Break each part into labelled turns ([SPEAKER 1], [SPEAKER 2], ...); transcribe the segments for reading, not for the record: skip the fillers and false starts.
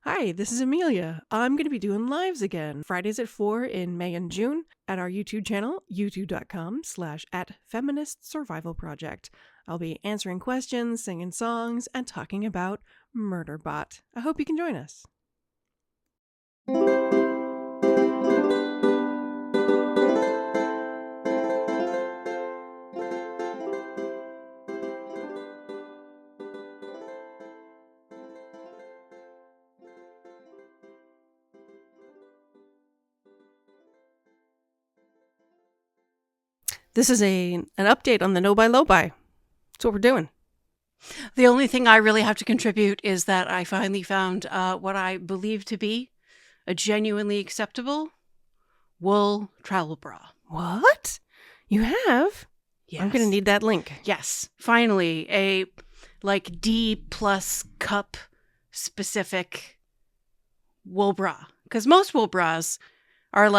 [SPEAKER 1] Hi, this is Amelia. I'm going to be doing lives again, Fridays at 4 in May and June at our YouTube channel, youtube.com/@feministsurvivalproject. I'll be answering questions, singing songs, and talking about Murderbot. I hope you can join us. This is an update on the No Buy Low Buy. That's what we're doing.
[SPEAKER 2] The only thing I really have to contribute is that I finally found what I believe to be a genuinely acceptable wool travel bra.
[SPEAKER 1] What? You have?
[SPEAKER 2] Yes.
[SPEAKER 1] I'm going to need that link.
[SPEAKER 2] Yes. Finally, a D+ cup specific wool bra. Because most wool bras are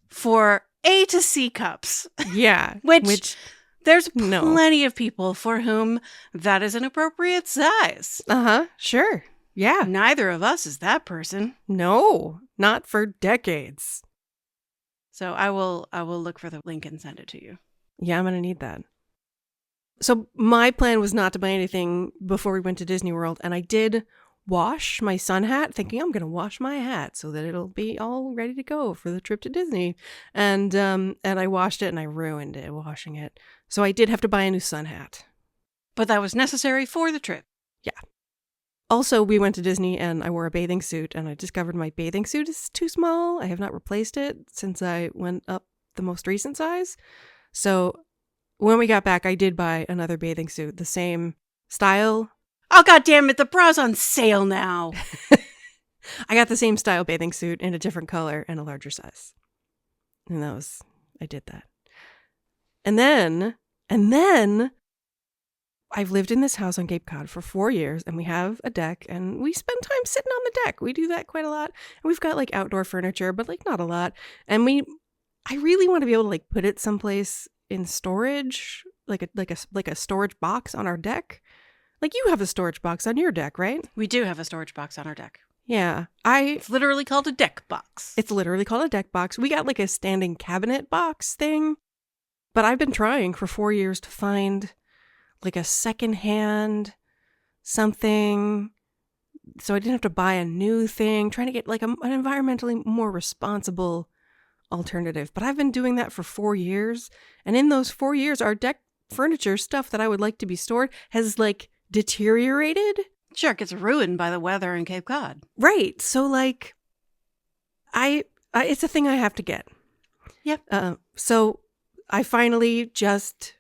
[SPEAKER 2] for A to C cups.
[SPEAKER 1] Yeah.
[SPEAKER 2] Which there's
[SPEAKER 1] no.
[SPEAKER 2] plenty of people for whom that is an appropriate size.
[SPEAKER 1] Sure. Yeah.
[SPEAKER 2] Neither of us is that person.
[SPEAKER 1] No, not for decades.
[SPEAKER 2] So I will look for the link and send it to you.
[SPEAKER 1] Yeah, I'm going to need that. So my plan was not to buy anything before we went to Disney World, and I did wash my sun hat, thinking I'm going to wash my hat so that it'll be all ready to go for the trip to Disney. And I washed it and I ruined it washing it. So I did have to buy a new sun hat.
[SPEAKER 2] But that was necessary for the trip.
[SPEAKER 1] Yeah. Also, we went to Disney and I wore a bathing suit, and I discovered my bathing suit is too small. I have not replaced it since I went up the most recent size. So when we got back, I did buy another bathing suit, the same style.
[SPEAKER 2] Oh, God damn it. The bra's on sale now.
[SPEAKER 1] I got the same style bathing suit in a different color and a larger size. And I did that. And then I've lived in this house on Cape Cod for 4 years, and we have a deck, and we spend time sitting on the deck. We do that quite a lot. And we've got outdoor furniture, but not a lot. And I really want to be able to put it someplace in storage, like a storage box on our deck. You have a storage box on your deck, right?
[SPEAKER 2] We do have a storage box on our deck.
[SPEAKER 1] Yeah.
[SPEAKER 2] It's literally called a deck box.
[SPEAKER 1] It's literally called a deck box. We got a standing cabinet box thing. But I've been trying for 4 years to find a secondhand something so I didn't have to buy a new thing, trying to get an environmentally more responsible alternative. But I've been doing that for 4 years. And in those 4 years, our deck furniture stuff that I would like to be stored has deteriorated.
[SPEAKER 2] Sure, it gets ruined by the weather in Cape Cod.
[SPEAKER 1] Right. So it's a thing I have to get.
[SPEAKER 2] Yep.
[SPEAKER 1] So I finally just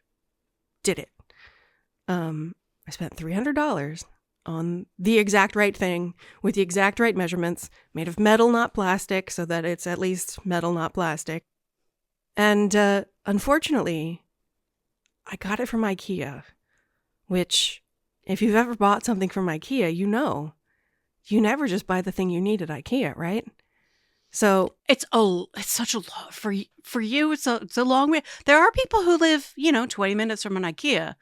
[SPEAKER 1] did it. I spent $300 on the exact right thing with the exact right measurements, made of metal, not plastic, so that it's at least metal, not plastic. And unfortunately, I got it from IKEA, which, if you've ever bought something from IKEA, you never just buy the thing you need at IKEA, right? So
[SPEAKER 2] it's such a lot for you. It's a long way. There are people who live, 20 minutes from an IKEA.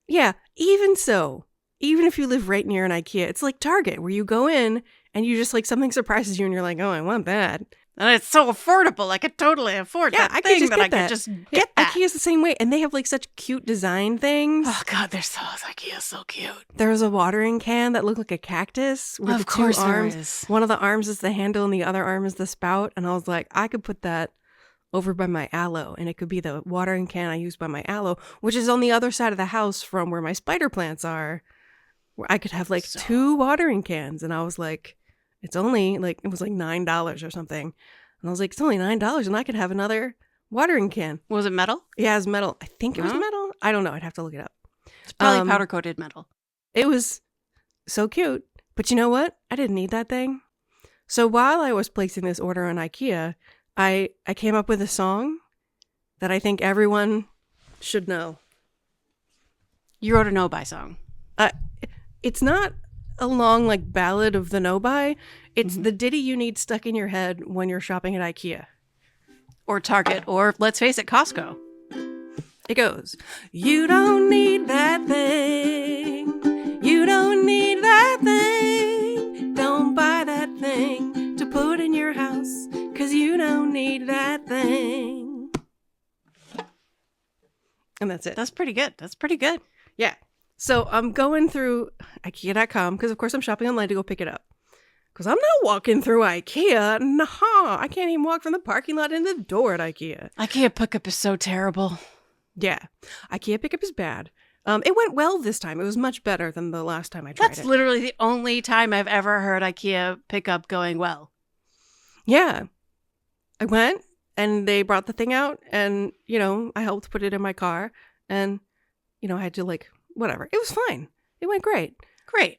[SPEAKER 1] Yeah, even so, even if you live right near an IKEA, it's like Target, where you go in and you just something surprises you and you're like, oh, I want that.
[SPEAKER 2] And it's so affordable. I could totally afford that thing, but I could just get that.
[SPEAKER 1] IKEA's the same way. And they have such cute design things.
[SPEAKER 2] Oh, God, IKEA's so cute.
[SPEAKER 1] There's a watering can that looked like a cactus with the two arms. One of the arms is the handle and the other arm is the spout. And I was like, I could put that over by my aloe, and it could be the watering can I use by my aloe, which is on the other side of the house from where my spider plants are, where I could have two watering cans. And I was like, it's only it was $9 or something. And I was like, it's only $9 and I could have another watering can.
[SPEAKER 2] Was it metal?
[SPEAKER 1] Yeah, it was metal. I think it was metal. I don't know. I'd have to look it up.
[SPEAKER 2] It's probably powder coated metal.
[SPEAKER 1] It was so cute. But you know what? I didn't need that thing. So while I was placing this order on IKEA, I came up with a song that I think everyone should know.
[SPEAKER 2] You wrote a no-buy song.
[SPEAKER 1] It's not a long ballad of the no-buy. It's the ditty you need stuck in your head when you're shopping at IKEA.
[SPEAKER 2] Or Target, or let's face it, Costco.
[SPEAKER 1] It goes, you don't need that thing. You don't need that thing. Don't buy that thing. And that's it.
[SPEAKER 2] That's pretty good. That's pretty good.
[SPEAKER 1] Yeah. So I'm going through IKEA.com because, of course, I'm shopping online to go pick it up. Because I'm not walking through IKEA. Nah, I can't even walk from the parking lot into the door at IKEA.
[SPEAKER 2] IKEA pickup is so terrible.
[SPEAKER 1] Yeah. IKEA pickup is bad. It went well this time. It was much better than the last time I tried it.
[SPEAKER 2] That's literally the only time I've ever heard IKEA pickup going well.
[SPEAKER 1] Yeah. I went and they brought the thing out and, I helped put it in my car and, I had to whatever. It was fine. It went great.
[SPEAKER 2] Great.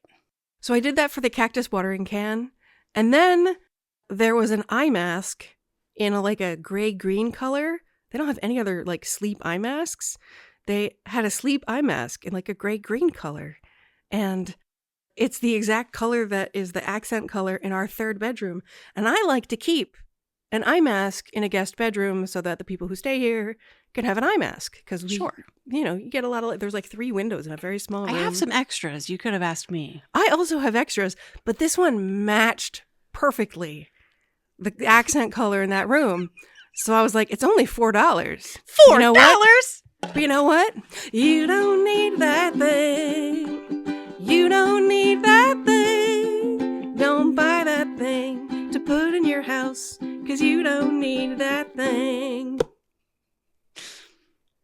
[SPEAKER 1] So I did that for the cactus watering can. And then there was an eye mask in a gray-green color. They don't have any other sleep eye masks. They had a sleep eye mask in a gray-green color. And it's the exact color that is the accent color in our third bedroom. And I like to keep an eye mask in a guest bedroom so that the people who stay here can have an eye mask. Because
[SPEAKER 2] sure.
[SPEAKER 1] You get a lot of, there's 3 windows in a very small room.
[SPEAKER 2] I have some extras. You could have asked me.
[SPEAKER 1] I also have extras, but this one matched perfectly the accent color in that room. So I was like, it's only $4. $4?
[SPEAKER 2] You know what?
[SPEAKER 1] But you know what? You don't need that thing. You don't need that thing. Don't buy that thing to put in your house, because you don't need that thing.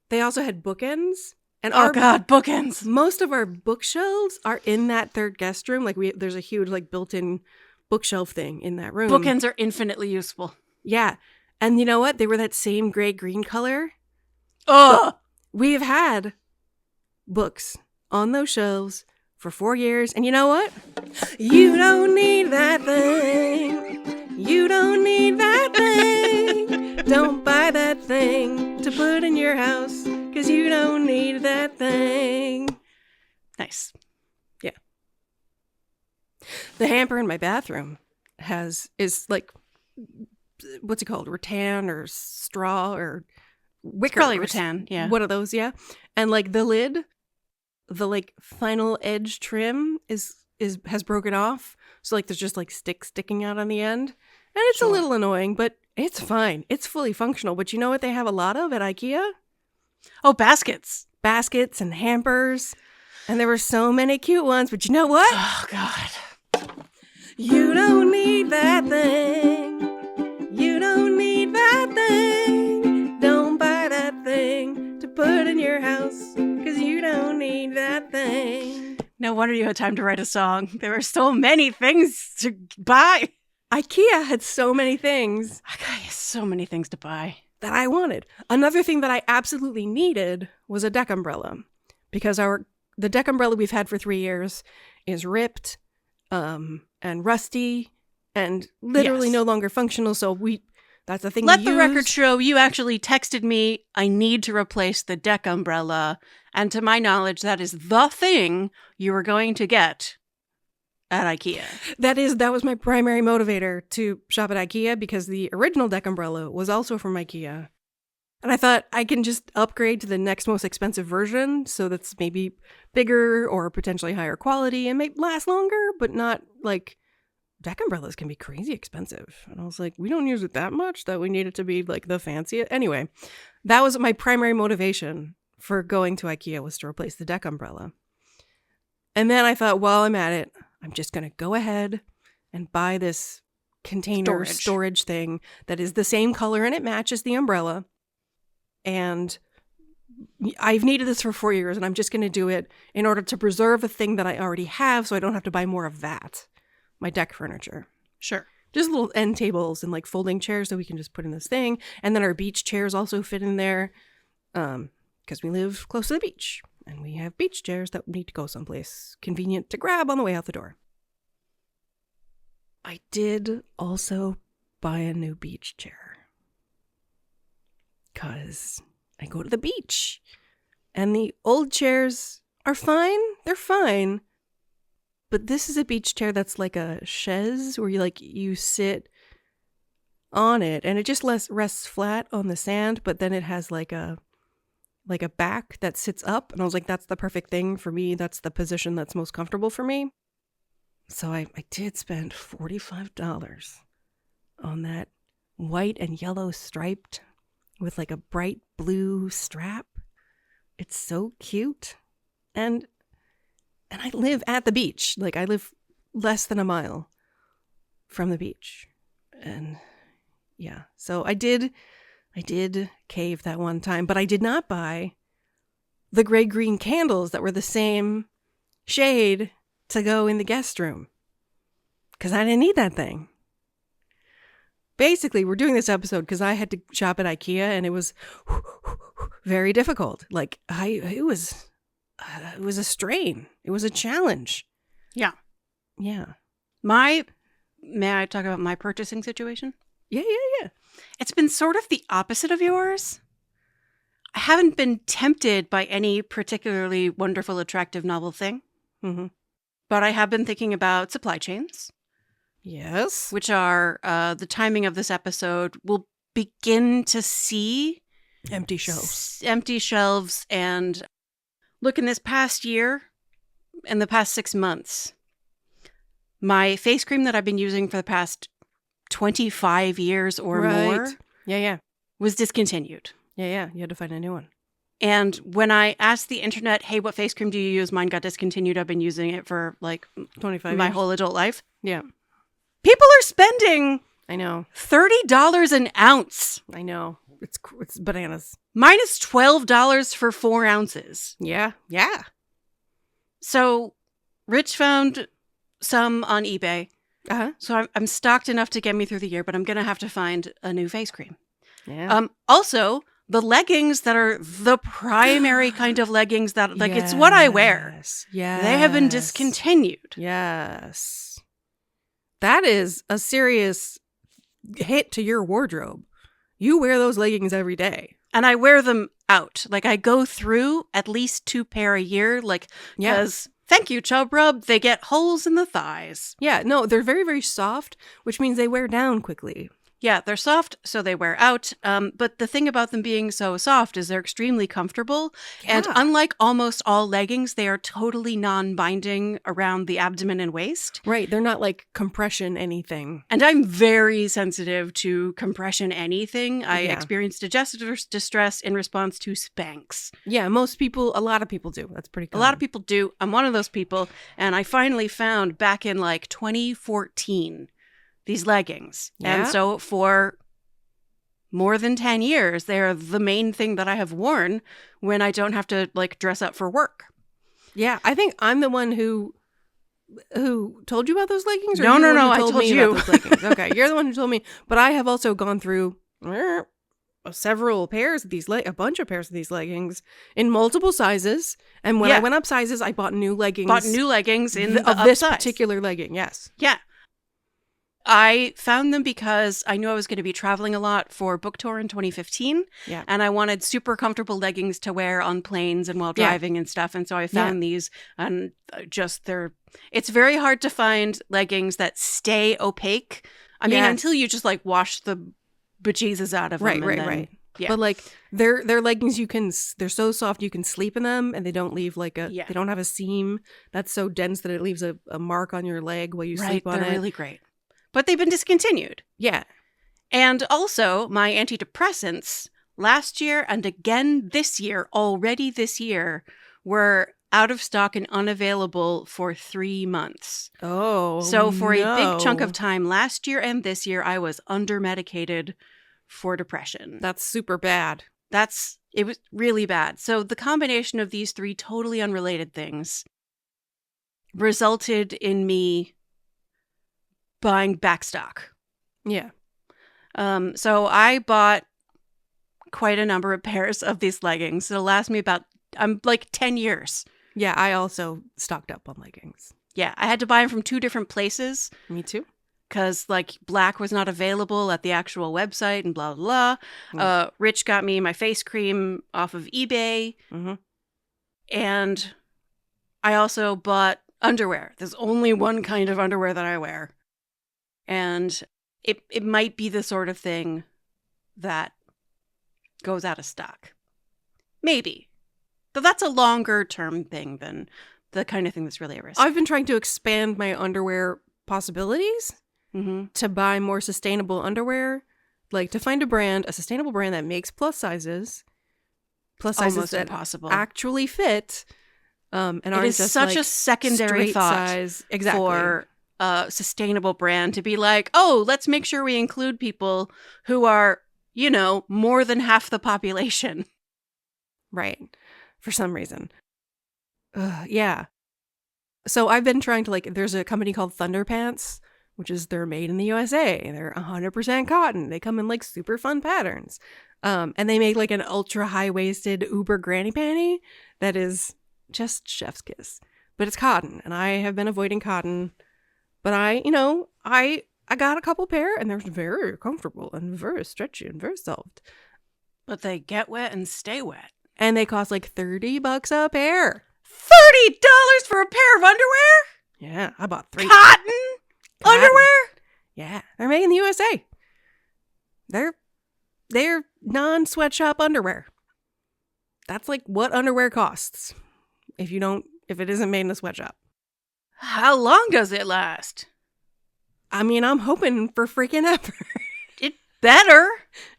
[SPEAKER 1] They also had bookends. And
[SPEAKER 2] bookends.
[SPEAKER 1] Most of our bookshelves are in that third guest room. There's a huge built-in bookshelf thing in that room.
[SPEAKER 2] Bookends are infinitely useful.
[SPEAKER 1] Yeah. And you know what? They were that same gray-green color.
[SPEAKER 2] Ugh!
[SPEAKER 1] We've had books on those shelves for 4 years. And you know what? You don't need that thing. You don't need that thing. Don't buy that thing to put in your house, because you don't need that thing.
[SPEAKER 2] Nice.
[SPEAKER 1] Yeah. The hamper in my bathroom is what's it called? Rattan or straw or wicker.
[SPEAKER 2] It's probably rattan, yeah.
[SPEAKER 1] One of those, yeah. And the lid, the final edge trim has broken off. So there's just sticks sticking out on the end. And it's a little annoying, but it's fine. It's fully functional. But you know what they have a lot of at IKEA?
[SPEAKER 2] Oh, baskets.
[SPEAKER 1] Baskets and hampers. And there were so many cute ones. But you know what?
[SPEAKER 2] Oh, God.
[SPEAKER 1] You don't need that thing. You don't need that thing. Don't buy that thing to put in your house, because you don't need that thing.
[SPEAKER 2] No wonder you had time to write a song. There were so many things to buy.
[SPEAKER 1] IKEA had so many things.
[SPEAKER 2] So many things to buy.
[SPEAKER 1] That I wanted. Another thing that I absolutely needed was a deck umbrella, because the deck umbrella we've had for 3 years is ripped and rusty and literally no longer functional. So that's the thing.
[SPEAKER 2] Let the record show you actually texted me, I need to replace the deck umbrella. And to my knowledge, that is the thing you were going to get at IKEA.
[SPEAKER 1] That was my primary motivator to shop at IKEA, because the original deck umbrella was also from IKEA. And I thought I can just upgrade to the next most expensive version, so that's maybe bigger or potentially higher quality and may last longer, but not deck umbrellas can be crazy expensive. And I was like, we don't use it that much that we need it to be the fanciest. Anyway, that was my primary motivation for going to IKEA, was to replace the deck umbrella. And then I thought, while I'm at it, I'm just going to go ahead and buy this container storage thing that is the same color and it matches the umbrella. And I've needed this for 4 years, and I'm just going to do it in order to preserve a thing that I already have, so I don't have to buy more of that. My deck furniture.
[SPEAKER 2] Sure.
[SPEAKER 1] Just little end tables and folding chairs that we can just put in this thing. And then our beach chairs also fit in there, because we live close to the beach. And we have beach chairs that need to go someplace convenient to grab on the way out the door. I did also buy a new beach chair, because I go to the beach. And the old chairs are fine. They're fine. But this is a beach chair that's like a chaise, where you sit on it and it just rests flat on the sand, but then it has a back that sits up. And I was like, that's the perfect thing for me. That's the position that's most comfortable for me. So I did spend $45 on that white and yellow striped with a bright blue strap. It's so cute. And I live at the beach. Like, I live less than a mile from the beach. And yeah, so I did cave that one time, but I did not buy the gray-green candles that were the same shade to go in the guest room because I didn't need that thing. Basically, we're doing this episode because I had to shop at IKEA and it was very difficult. Like, it was a strain. It was a challenge.
[SPEAKER 2] Yeah.
[SPEAKER 1] Yeah.
[SPEAKER 2] May I talk about my purchasing situation?
[SPEAKER 1] Yeah.
[SPEAKER 2] It's been sort of the opposite of yours. I haven't been tempted by any particularly wonderful, attractive, novel thing.
[SPEAKER 1] Mm-hmm.
[SPEAKER 2] But I have been thinking about supply chains.
[SPEAKER 1] Yes.
[SPEAKER 2] Which are, the timing of this episode, we'll begin to see
[SPEAKER 1] empty shelves.
[SPEAKER 2] And look, in this past year, in the past 6 months, my face cream that I've been using for the past 25 years or more was discontinued.
[SPEAKER 1] Yeah. You had to find a new one.
[SPEAKER 2] And when I asked the internet, hey, what face cream do you use? Mine got discontinued. I've been using it for like
[SPEAKER 1] 25
[SPEAKER 2] my
[SPEAKER 1] years.
[SPEAKER 2] whole adult life.
[SPEAKER 1] Yeah.
[SPEAKER 2] People are spending
[SPEAKER 1] I know.
[SPEAKER 2] $30 an ounce.
[SPEAKER 1] I know. It's bananas.
[SPEAKER 2] Mine is $12 for 4 ounces.
[SPEAKER 1] Yeah.
[SPEAKER 2] So Rich found some on eBay.
[SPEAKER 1] Uh-huh.
[SPEAKER 2] So I'm stocked enough to get me through the year, but I'm going to have to find a new face cream.
[SPEAKER 1] Yeah.
[SPEAKER 2] Also, the leggings that are the primary kind of leggings that, like, it's what I wear.
[SPEAKER 1] Yeah.
[SPEAKER 2] They have been discontinued.
[SPEAKER 1] Yes. That is a serious hit to your wardrobe. You wear those leggings every day.
[SPEAKER 2] And I wear them out. Like, I go through at least 2 pair a year, like, because, thank you, Chub Rub, they get holes in the thighs.
[SPEAKER 1] Yeah, no, they're very, very soft, which means they wear down quickly.
[SPEAKER 2] Yeah, they're soft, so they wear out. But the thing about them being so soft is they're extremely comfortable. Yeah. And unlike almost all leggings, they are totally non-binding around the abdomen and waist.
[SPEAKER 1] Right. They're not like compression anything.
[SPEAKER 2] And I'm very sensitive to compression anything. I experience digestive distress in response to Spanx.
[SPEAKER 1] Yeah, a lot of people do. That's pretty common.
[SPEAKER 2] A lot of people do. I'm one of those people. And I finally found back in like 2014 these leggings. Yeah. And so for more than 10 years, they're the main thing that I have worn when I don't have to like dress up for work.
[SPEAKER 1] Yeah, I think I'm the one who told you about those leggings? Or
[SPEAKER 2] No,
[SPEAKER 1] I
[SPEAKER 2] told you.
[SPEAKER 1] About those leggings? Okay, you're the one who told me. But I have also gone through several pairs of these, a bunch of pairs of these leggings in multiple sizes. And when I went up sizes, I bought new leggings.
[SPEAKER 2] Of
[SPEAKER 1] this particular legging, yes.
[SPEAKER 2] Yeah. I found them because I knew I was going to be traveling a lot for book tour in 2015. Yeah. And I wanted super comfortable leggings to wear on planes and while driving and stuff. And so I found these, and it's very hard to find leggings that stay opaque. I mean, until you just like wash the bejesus out of them. Right. Yeah.
[SPEAKER 1] But like they're leggings they're so soft you can sleep in them and they don't leave like they don't have a seam that's so dense that it leaves a mark on your leg while you sleep on it.
[SPEAKER 2] They're really great. But they've been discontinued.
[SPEAKER 1] Yeah.
[SPEAKER 2] And also, my antidepressants last year and again this year, were out of stock and unavailable for 3 months.
[SPEAKER 1] Oh,
[SPEAKER 2] so for a big chunk of time last year and this year, I was under-medicated for depression.
[SPEAKER 1] That's super bad.
[SPEAKER 2] It was really bad. So the combination of these 3 totally unrelated things resulted in me buying back stock.
[SPEAKER 1] Yeah.
[SPEAKER 2] So I bought quite a number of pairs of these leggings. It'll last me about 10 years.
[SPEAKER 1] Yeah, I also stocked up on leggings.
[SPEAKER 2] Yeah, I had to buy them from 2 different places.
[SPEAKER 1] Me too.
[SPEAKER 2] Because black was not available at the actual website and blah, blah, blah. Rich got me my face cream off of eBay. Mm-hmm. And I also bought underwear. There's only one kind of underwear that I wear. And it might be the sort of thing that goes out of stock. Maybe. But that's a longer term thing than the kind of thing that's really a risk.
[SPEAKER 1] I've been trying to expand my underwear possibilities to buy more sustainable underwear. Like to find a sustainable brand that makes plus sizes, plus sizes
[SPEAKER 2] almost
[SPEAKER 1] that
[SPEAKER 2] impossible.
[SPEAKER 1] actually fit. And
[SPEAKER 2] it
[SPEAKER 1] aren't
[SPEAKER 2] is
[SPEAKER 1] just
[SPEAKER 2] such
[SPEAKER 1] like
[SPEAKER 2] a secondary
[SPEAKER 1] straight
[SPEAKER 2] thought
[SPEAKER 1] size. Exactly.
[SPEAKER 2] for a sustainable brand to be like, oh, let's make sure we include people who are, more than half the population.
[SPEAKER 1] Right. For some reason. Yeah. So I've been trying to there's a company called Thunderpants, which is they're made in the USA. They're 100% cotton. They come in super fun patterns. And they make an ultra high-waisted uber granny panty that is just chef's kiss. But it's cotton, and I have been avoiding cotton. But I got a couple pair, and they're very comfortable and very stretchy and very soft.
[SPEAKER 2] But they get wet and stay wet.
[SPEAKER 1] And they cost $30 a pair.
[SPEAKER 2] $30 for a pair of underwear?
[SPEAKER 1] Yeah, I bought 3.
[SPEAKER 2] Cotton underwear?
[SPEAKER 1] Yeah, they're made in the USA. They're non-sweatshop underwear. That's what underwear costs if it isn't made in a sweatshop.
[SPEAKER 2] How long does it last?
[SPEAKER 1] I mean, I'm hoping for freaking ever.
[SPEAKER 2] It better.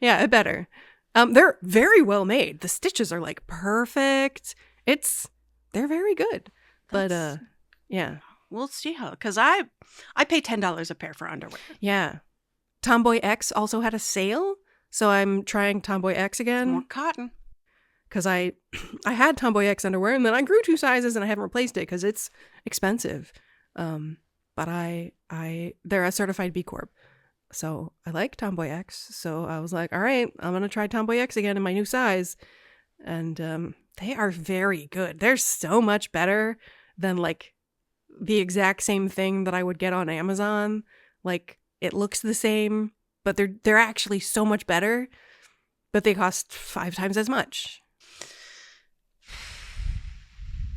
[SPEAKER 1] Yeah, it better. They're very well made. The stitches are perfect. They're very good. But yeah.
[SPEAKER 2] We'll see how, because I pay $10 a pair for underwear.
[SPEAKER 1] Yeah. tomboyx also had a sale, so I'm trying tomboyx again.
[SPEAKER 2] More cotton.
[SPEAKER 1] Because I had tomboyx underwear, and then I grew 2 sizes, and I haven't replaced it because it's expensive. But they're a certified B Corp, so I like tomboyx. So I was like, all right, I'm gonna try tomboyx again in my new size, and they are very good. They're so much better than the exact same thing that I would get on Amazon. It looks the same, but they're actually so much better, but they cost 5 times as much.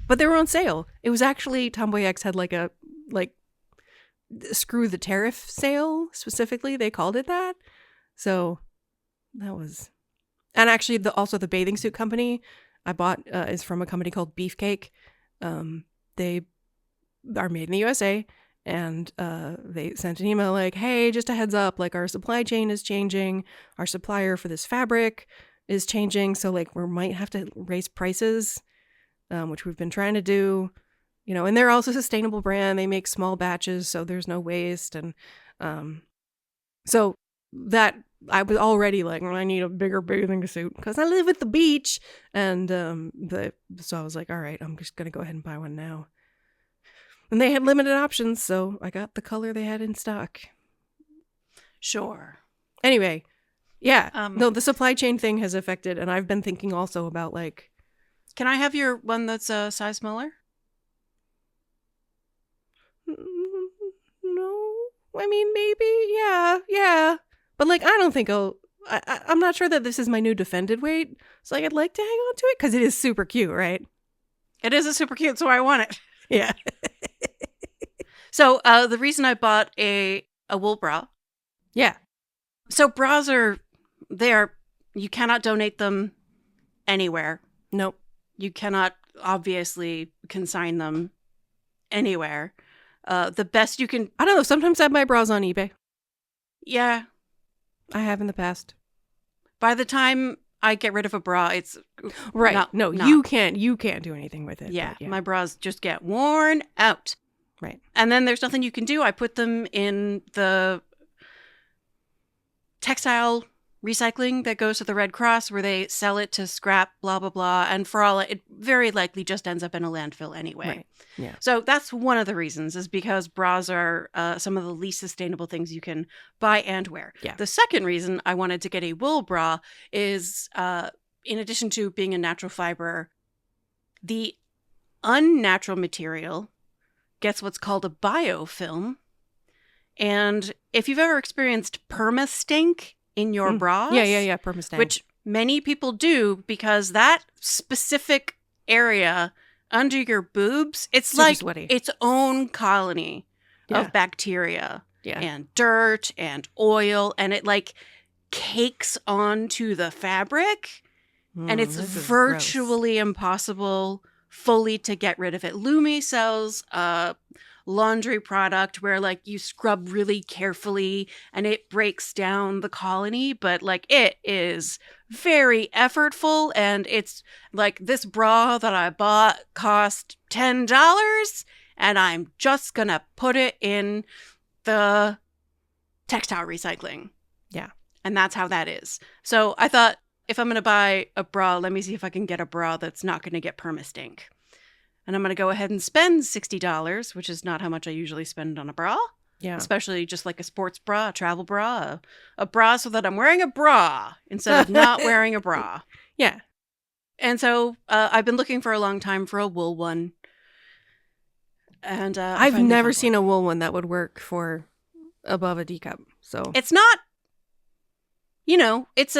[SPEAKER 1] But they were on sale. It was actually tomboyx had a screw the tariff sale specifically. They called it that. So that was, and actually also the bathing suit company I bought is from a company called Beefcake. They are made in the USA, and they sent an email hey, just a heads up, our supply chain is changing. Our supplier for this fabric is changing. So we might have to raise prices, which we've been trying to do, and they're also a sustainable brand. They make small batches, so there's no waste. And so that I was already I need a bigger bathing suit because I live at the beach. And so I was all right, I'm just going to go ahead and buy one now. And they had limited options, so I got the color they had in stock.
[SPEAKER 2] Sure.
[SPEAKER 1] Anyway, yeah. No, the supply chain thing has affected, and I've been thinking also about
[SPEAKER 2] Can I have your one that's a size smaller?
[SPEAKER 1] No. I mean, maybe, yeah. But I don't think I'm not sure that this is my new defended weight, so I'd like to hang on to it because it is super cute, right?
[SPEAKER 2] It is a super cute, so I want it.
[SPEAKER 1] Yeah.
[SPEAKER 2] So the reason I bought a wool bra.
[SPEAKER 1] Yeah.
[SPEAKER 2] So bras you cannot donate them anywhere.
[SPEAKER 1] Nope.
[SPEAKER 2] You cannot obviously consign them anywhere. The best you can...
[SPEAKER 1] I don't know. Sometimes I buy bras on eBay.
[SPEAKER 2] Yeah.
[SPEAKER 1] I have in the past.
[SPEAKER 2] By the time I get rid of a bra, it's...
[SPEAKER 1] Right. You can't do anything with it.
[SPEAKER 2] Yeah. My bras just get worn out.
[SPEAKER 1] Right.
[SPEAKER 2] And then there's nothing you can do. I put them in the textile recycling that goes to the Red Cross where they sell it to scrap, blah, blah, blah. And for all it very likely just ends up in a landfill anyway.
[SPEAKER 1] Right. Yeah.
[SPEAKER 2] So that's one of the reasons, is because bras are some of the least sustainable things you can buy and wear.
[SPEAKER 1] Yeah.
[SPEAKER 2] The second reason I wanted to get a wool bra is in addition to being a natural fiber, the unnatural material gets what's called a biofilm. And if you've ever experienced perma-stink in your bras.
[SPEAKER 1] Yeah, perma-stink.
[SPEAKER 2] Which many people do, because that specific area under your boobs, it's
[SPEAKER 1] super
[SPEAKER 2] like
[SPEAKER 1] sweaty.
[SPEAKER 2] Its own colony of bacteria
[SPEAKER 1] Yeah.
[SPEAKER 2] and dirt and oil, and it cakes onto the fabric, and it's virtually impossible fully to get rid of it. Lumi sells laundry product where like you scrub really carefully and it breaks down the colony, but like it is very effortful, and it's like this bra that I bought cost $10 and I'm just gonna put it in the textile recycling.
[SPEAKER 1] Yeah.
[SPEAKER 2] And that's how that is. So I thought, if I'm going to buy a bra, let me see if I can get a bra that's not going to get permastink. And I'm going to go ahead and spend $60, which is not how much I usually spend on a bra.
[SPEAKER 1] Yeah.
[SPEAKER 2] Especially just like a sports bra, a travel bra, a bra so that I'm wearing a bra instead of not wearing a bra.
[SPEAKER 1] Yeah.
[SPEAKER 2] And so I've been looking for a long time for a wool one. And
[SPEAKER 1] I've never seen a wool one that would work for above a D cup. So
[SPEAKER 2] it's not, you know, it's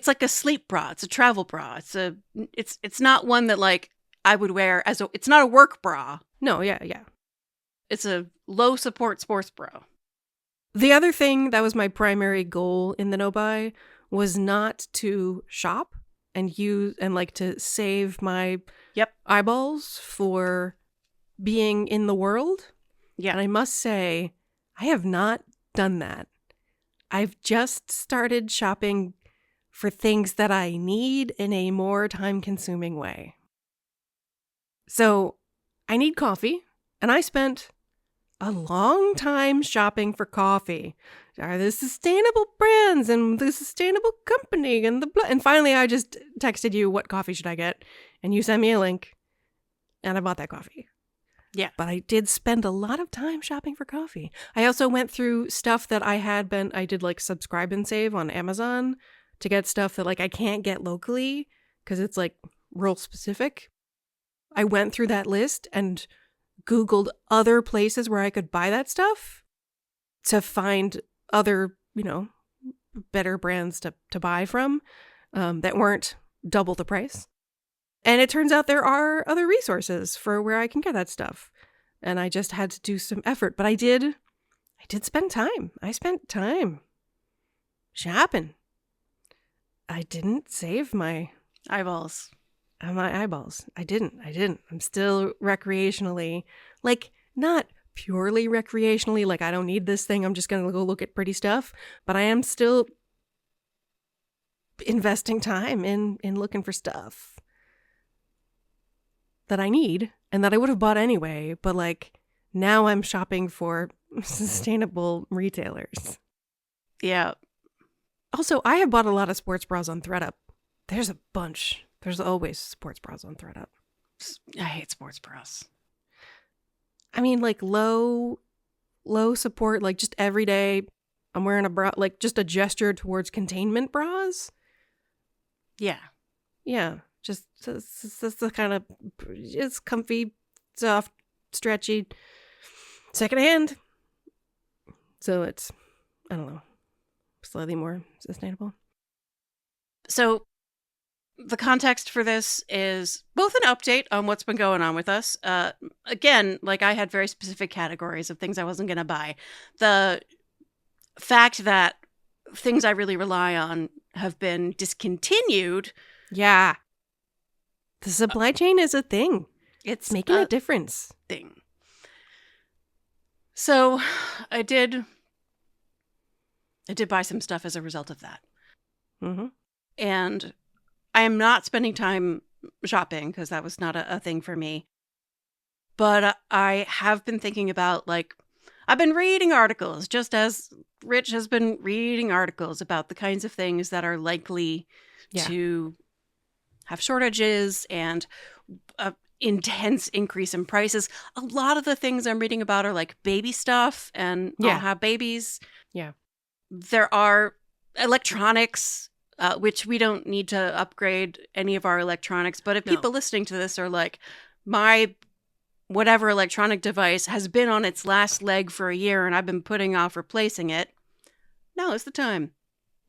[SPEAKER 2] like a sleep bra. It's a travel bra. It's not one that like I would wear it's not a work bra.
[SPEAKER 1] No, yeah.
[SPEAKER 2] It's a low support sports bra.
[SPEAKER 1] The other thing that was my primary goal in the no buy was not to shop and use and like to save my eyeballs for being in the world.
[SPEAKER 2] Yeah.
[SPEAKER 1] And I must say, I have not done that. I've just started shopping for things that I need in a more time-consuming way. So I need coffee, and I spent a long time shopping for coffee. Are the sustainable brands and the sustainable company and and finally I just texted you, what coffee should I get? And you sent me a link, and I bought that coffee.
[SPEAKER 2] Yeah.
[SPEAKER 1] But I did spend a lot of time shopping for coffee. I also went through stuff that I did like subscribe and save on Amazon to get stuff that like I can't get locally because it's like rural specific. I went through that list and Googled other places where I could buy that stuff to find other, you know, better brands to buy from that weren't double the price. And it turns out there are other resources for where I can get that stuff. And I just had to do some effort. But I did spend time. I spent time shopping. I didn't save my
[SPEAKER 2] eyeballs.
[SPEAKER 1] My eyeballs. I didn't. I'm still recreationally, like not purely recreationally, like I don't need this thing. I'm just going to go look at pretty stuff. But I am still investing time in looking for stuff that I need and that I would have bought anyway, but like now I'm shopping for sustainable retailers.
[SPEAKER 2] Yeah.
[SPEAKER 1] Also, I have bought a lot of sports bras on ThredUp. There's a bunch. There's always sports bras on ThredUp.
[SPEAKER 2] I hate sports bras.
[SPEAKER 1] I mean, like low support, like just every day I'm wearing a bra, like just a gesture towards containment bras.
[SPEAKER 2] Yeah.
[SPEAKER 1] Yeah. Just that's the kind of, it's comfy, soft, stretchy, secondhand. So it's, I don't know, slightly more sustainable.
[SPEAKER 2] So the context for this is both an update on what's been going on with us. Again, like I had very specific categories of things I wasn't going to buy. The fact that things I really rely on have been discontinued.
[SPEAKER 1] Yeah. The supply chain is a thing.
[SPEAKER 2] It's
[SPEAKER 1] making a difference.
[SPEAKER 2] Thing. So I did buy some stuff as a result of that.
[SPEAKER 1] Mm-hmm.
[SPEAKER 2] And I am not spending time shopping because that was not a thing for me. But I have been thinking about, like, I've been reading articles, just as Rich has been reading articles about the kinds of things that are likely to have shortages and intense increase in prices. A lot of the things I'm reading about are like baby stuff and I'll have babies.
[SPEAKER 1] Yeah.
[SPEAKER 2] There are electronics, which we don't need to upgrade any of our electronics. But if people listening to this are like, my whatever electronic device has been on its last leg for a year and I've been putting off replacing it, now is the time.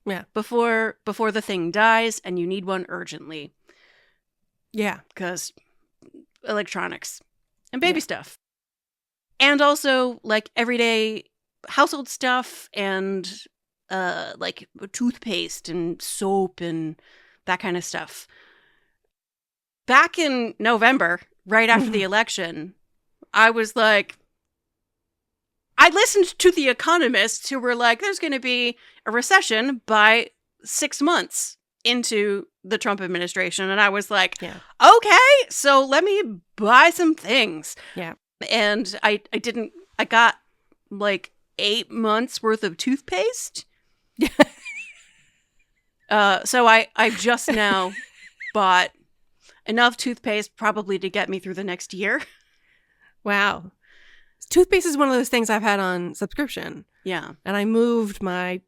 [SPEAKER 1] Yeah.
[SPEAKER 2] Before the thing dies and you need one urgently.
[SPEAKER 1] Yeah.
[SPEAKER 2] Because electronics and baby stuff. And also like everyday household stuff and like toothpaste and soap and that kind of stuff. Back in November, right after the election, I was like, I listened to the economists who were like, there's going to be a recession by 6 months into the Trump administration. And I was like, okay, so let me buy some things.
[SPEAKER 1] Yeah.
[SPEAKER 2] And I got like 8 months worth of toothpaste. So I just now bought enough toothpaste probably to get me through the next year.
[SPEAKER 1] Wow. Toothpaste is one of those things I've had on subscription.
[SPEAKER 2] Yeah.
[SPEAKER 1] And I moved my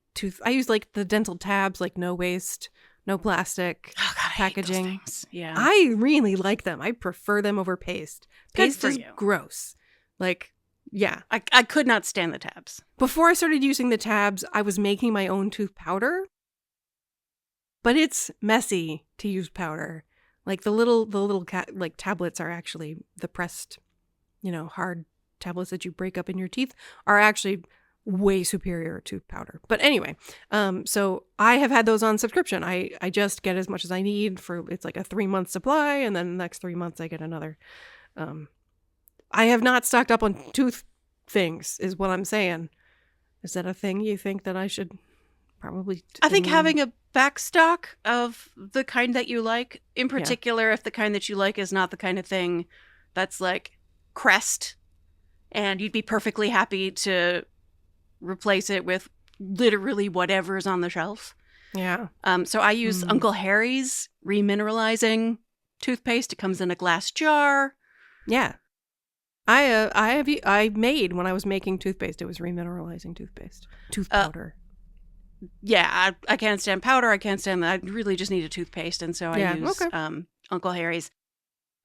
[SPEAKER 1] I use like the dental tabs, like no waste, no plastic packaging.
[SPEAKER 2] I hate those things. Yeah.
[SPEAKER 1] I really like them. I prefer them over paste. Paste is gross. Like, yeah.
[SPEAKER 2] I could not stand the tabs.
[SPEAKER 1] Before I started using the tabs, I was making my own tooth powder. But it's messy to use powder. Like the little like tablets are actually the pressed, hard tablets that you break up in your teeth are actually way superior to powder. But anyway, so I have had those on subscription. I just get as much as I need it's like a 3-month supply, and then the next 3 months I get another. I have not stocked up on tooth things, is what I'm saying. Is that a thing you think that I should probably?
[SPEAKER 2] I think having a backstock of the kind that you like, in particular, if the kind that you like is not the kind of thing that's like Crest, and you'd be perfectly happy to replace it with literally whatever's on the shelf.
[SPEAKER 1] Yeah.
[SPEAKER 2] So I use Uncle Harry's remineralizing toothpaste. It comes in a glass jar.
[SPEAKER 1] Yeah. I made, when I was making toothpaste, it was remineralizing toothpaste. Tooth powder.
[SPEAKER 2] Yeah, I can't stand powder. I can't stand that. I really just need a toothpaste. And so I use Uncle Harry's.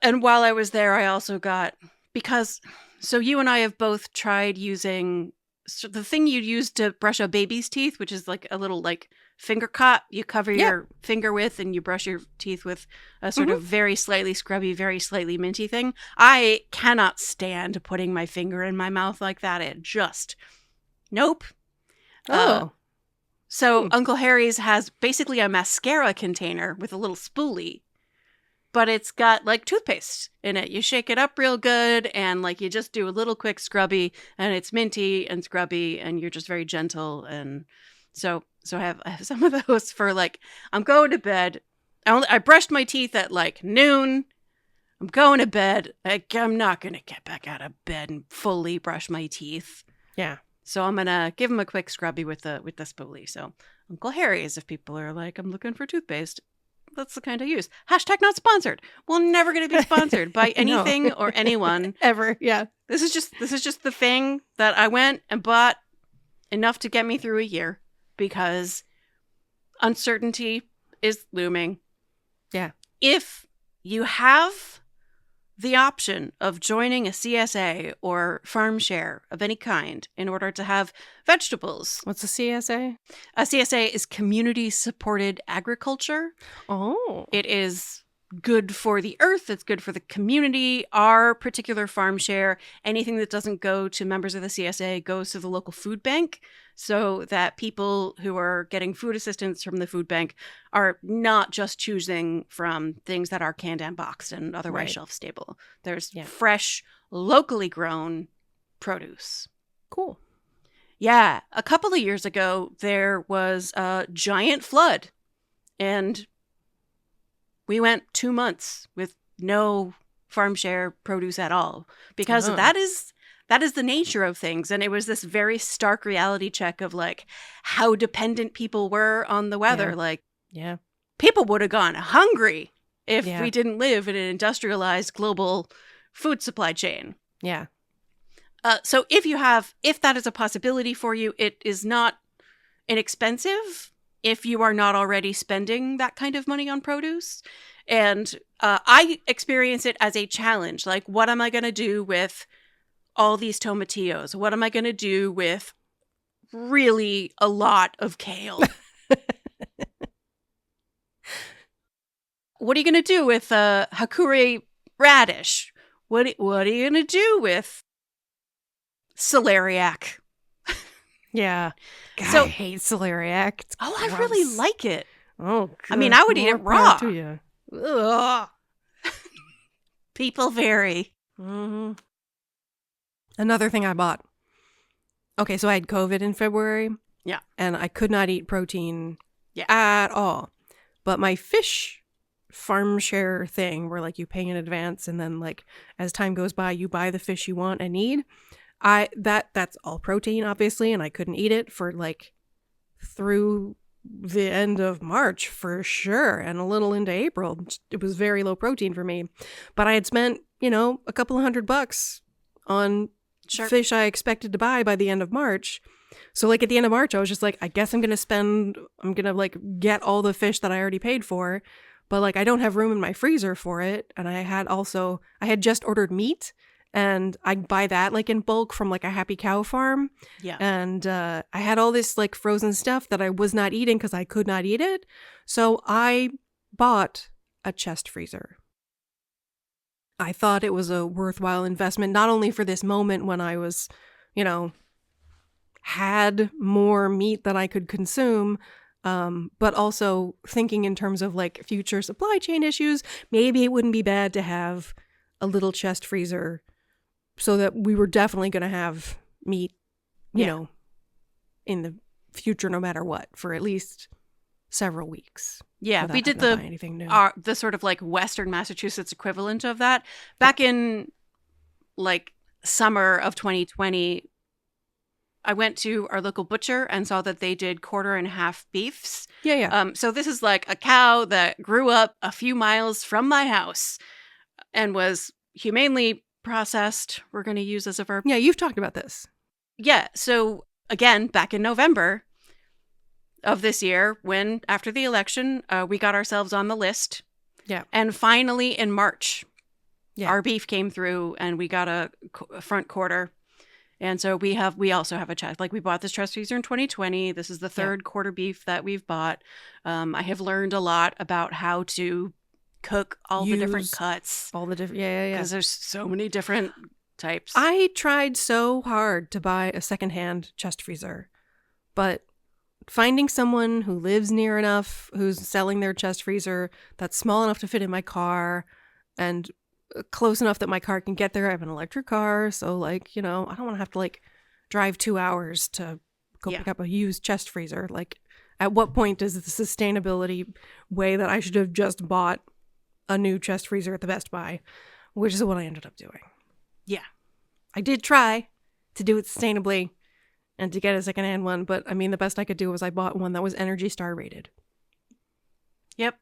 [SPEAKER 2] And while I was there, I also got, so you and I have both tried using the thing you'd use to brush a baby's teeth, which is like a little like finger cot you cover your finger with, and you brush your teeth with a sort of very slightly scrubby, very slightly minty thing. I cannot stand putting my finger in my mouth like that. It just, nope. So Uncle Harry's has basically a mascara container with a little spoolie, but it's got like toothpaste in it. You shake it up real good, and like you just do a little quick scrubby, and it's minty and scrubby, and you're just very gentle. And so I have some of those for like, I'm going to bed. I brushed my teeth at like noon. I'm going to bed. I'm not going to get back out of bed and fully brush my teeth.
[SPEAKER 1] Yeah.
[SPEAKER 2] So I'm going to give him a quick scrubby with the spoolie. So Uncle Harry's, if people are like, I'm looking for toothpaste, that's the kind I use. # not sponsored. We're never going to be sponsored by anything or anyone.
[SPEAKER 1] Ever. Yeah.
[SPEAKER 2] This is just the thing that I went and bought enough to get me through a year because uncertainty is looming.
[SPEAKER 1] Yeah.
[SPEAKER 2] If you have the option of joining a CSA or farm share of any kind in order to have vegetables.
[SPEAKER 1] What's a CSA?
[SPEAKER 2] A CSA is community supported agriculture.
[SPEAKER 1] Oh.
[SPEAKER 2] It is good for the earth. It's good for the community. Our particular farm share, anything that doesn't go to members of the CSA goes to the local food bank, so that people who are getting food assistance from the food bank are not just choosing from things that are canned and boxed and otherwise shelf stable. There's fresh, locally grown produce.
[SPEAKER 1] Cool.
[SPEAKER 2] Yeah. A couple of years ago, there was a giant flood, and we went 2 months with no farm share produce at all because that is the nature of things. And it was this very stark reality check of like how dependent people were on the weather. Like, people would have gone hungry if we didn't live in an industrialized global food supply chain.
[SPEAKER 1] Yeah.
[SPEAKER 2] So if that is a possibility for you, it is not inexpensive if you are not already spending that kind of money on produce. And I experience it as a challenge. Like, what am I going to do with all these tomatillos? What am I going to do with really a lot of kale? What are you going to do with Hakuri radish? What are you going to do with celeriac?
[SPEAKER 1] Yeah. God,
[SPEAKER 2] So
[SPEAKER 1] I hate celeriac. It's
[SPEAKER 2] I
[SPEAKER 1] gross.
[SPEAKER 2] really like it.
[SPEAKER 1] Oh, God.
[SPEAKER 2] I mean, I would eat it
[SPEAKER 1] More power
[SPEAKER 2] raw.
[SPEAKER 1] to you. Ugh.
[SPEAKER 2] People vary.
[SPEAKER 1] Mm-hmm. Another thing I bought. Okay, so I had COVID in February.
[SPEAKER 2] Yeah.
[SPEAKER 1] And I could not eat protein
[SPEAKER 2] Yeah.
[SPEAKER 1] at all. But my fish farm share thing where like you pay in advance and then like as time goes by you buy the fish you want and need. That's all protein obviously, and I couldn't eat it for like through the end of March for sure and a little into April. It was very low protein for me. But I had spent, a couple of $100 on fish I expected to buy by the end of March. So like at the end of March, I was just like, I guess I'm going to like get all the fish that I already paid for, but like I don't have room in my freezer for it. And I had just ordered meat and I'd buy that like in bulk from like a Happy Cow farm.
[SPEAKER 2] Yeah.
[SPEAKER 1] And I had all this like frozen stuff that I was not eating because I could not eat it. So I bought a chest freezer. I thought it was a worthwhile investment, not only for this moment when I was, had more meat that I could consume, but also thinking in terms of like future supply chain issues. Maybe it wouldn't be bad to have a little chest freezer so that we were definitely going to have meat, in the future, no matter what, for at least several weeks.
[SPEAKER 2] Yeah, we did the sort of like Western Massachusetts equivalent of that back in like summer of 2020. I went to our local butcher and saw that they did 1/4 beefs.
[SPEAKER 1] Yeah.
[SPEAKER 2] So this is like a cow that grew up a few miles from my house and was humanely processed. We're going to use as a verb.
[SPEAKER 1] Yeah, you've talked about this.
[SPEAKER 2] Yeah. So again, back in November of this year, when after the election, we got ourselves on the list.
[SPEAKER 1] Yeah.
[SPEAKER 2] And finally in March,
[SPEAKER 1] yeah,
[SPEAKER 2] our beef came through and we got a front quarter. And so we also have a chest. Like we bought this chest freezer in 2020. This is the third quarter beef that we've bought. I have learned a lot about how to cook all the different cuts.
[SPEAKER 1] All the different, yeah.
[SPEAKER 2] Because there's so many different types.
[SPEAKER 1] I tried so hard to buy a secondhand chest freezer, but finding someone who lives near enough, who's selling their chest freezer that's small enough to fit in my car and close enough that my car can get there. I have an electric car, so like, I don't want to have to like drive 2 hours to go pick up a used chest freezer. Like, at what point does the sustainability way that I should have just bought a new chest freezer at the Best Buy, which is what I ended up doing.
[SPEAKER 2] Yeah.
[SPEAKER 1] I did try to do it sustainably and to get a secondhand one, but I mean, the best I could do was I bought one that was Energy Star rated.
[SPEAKER 2] Yep.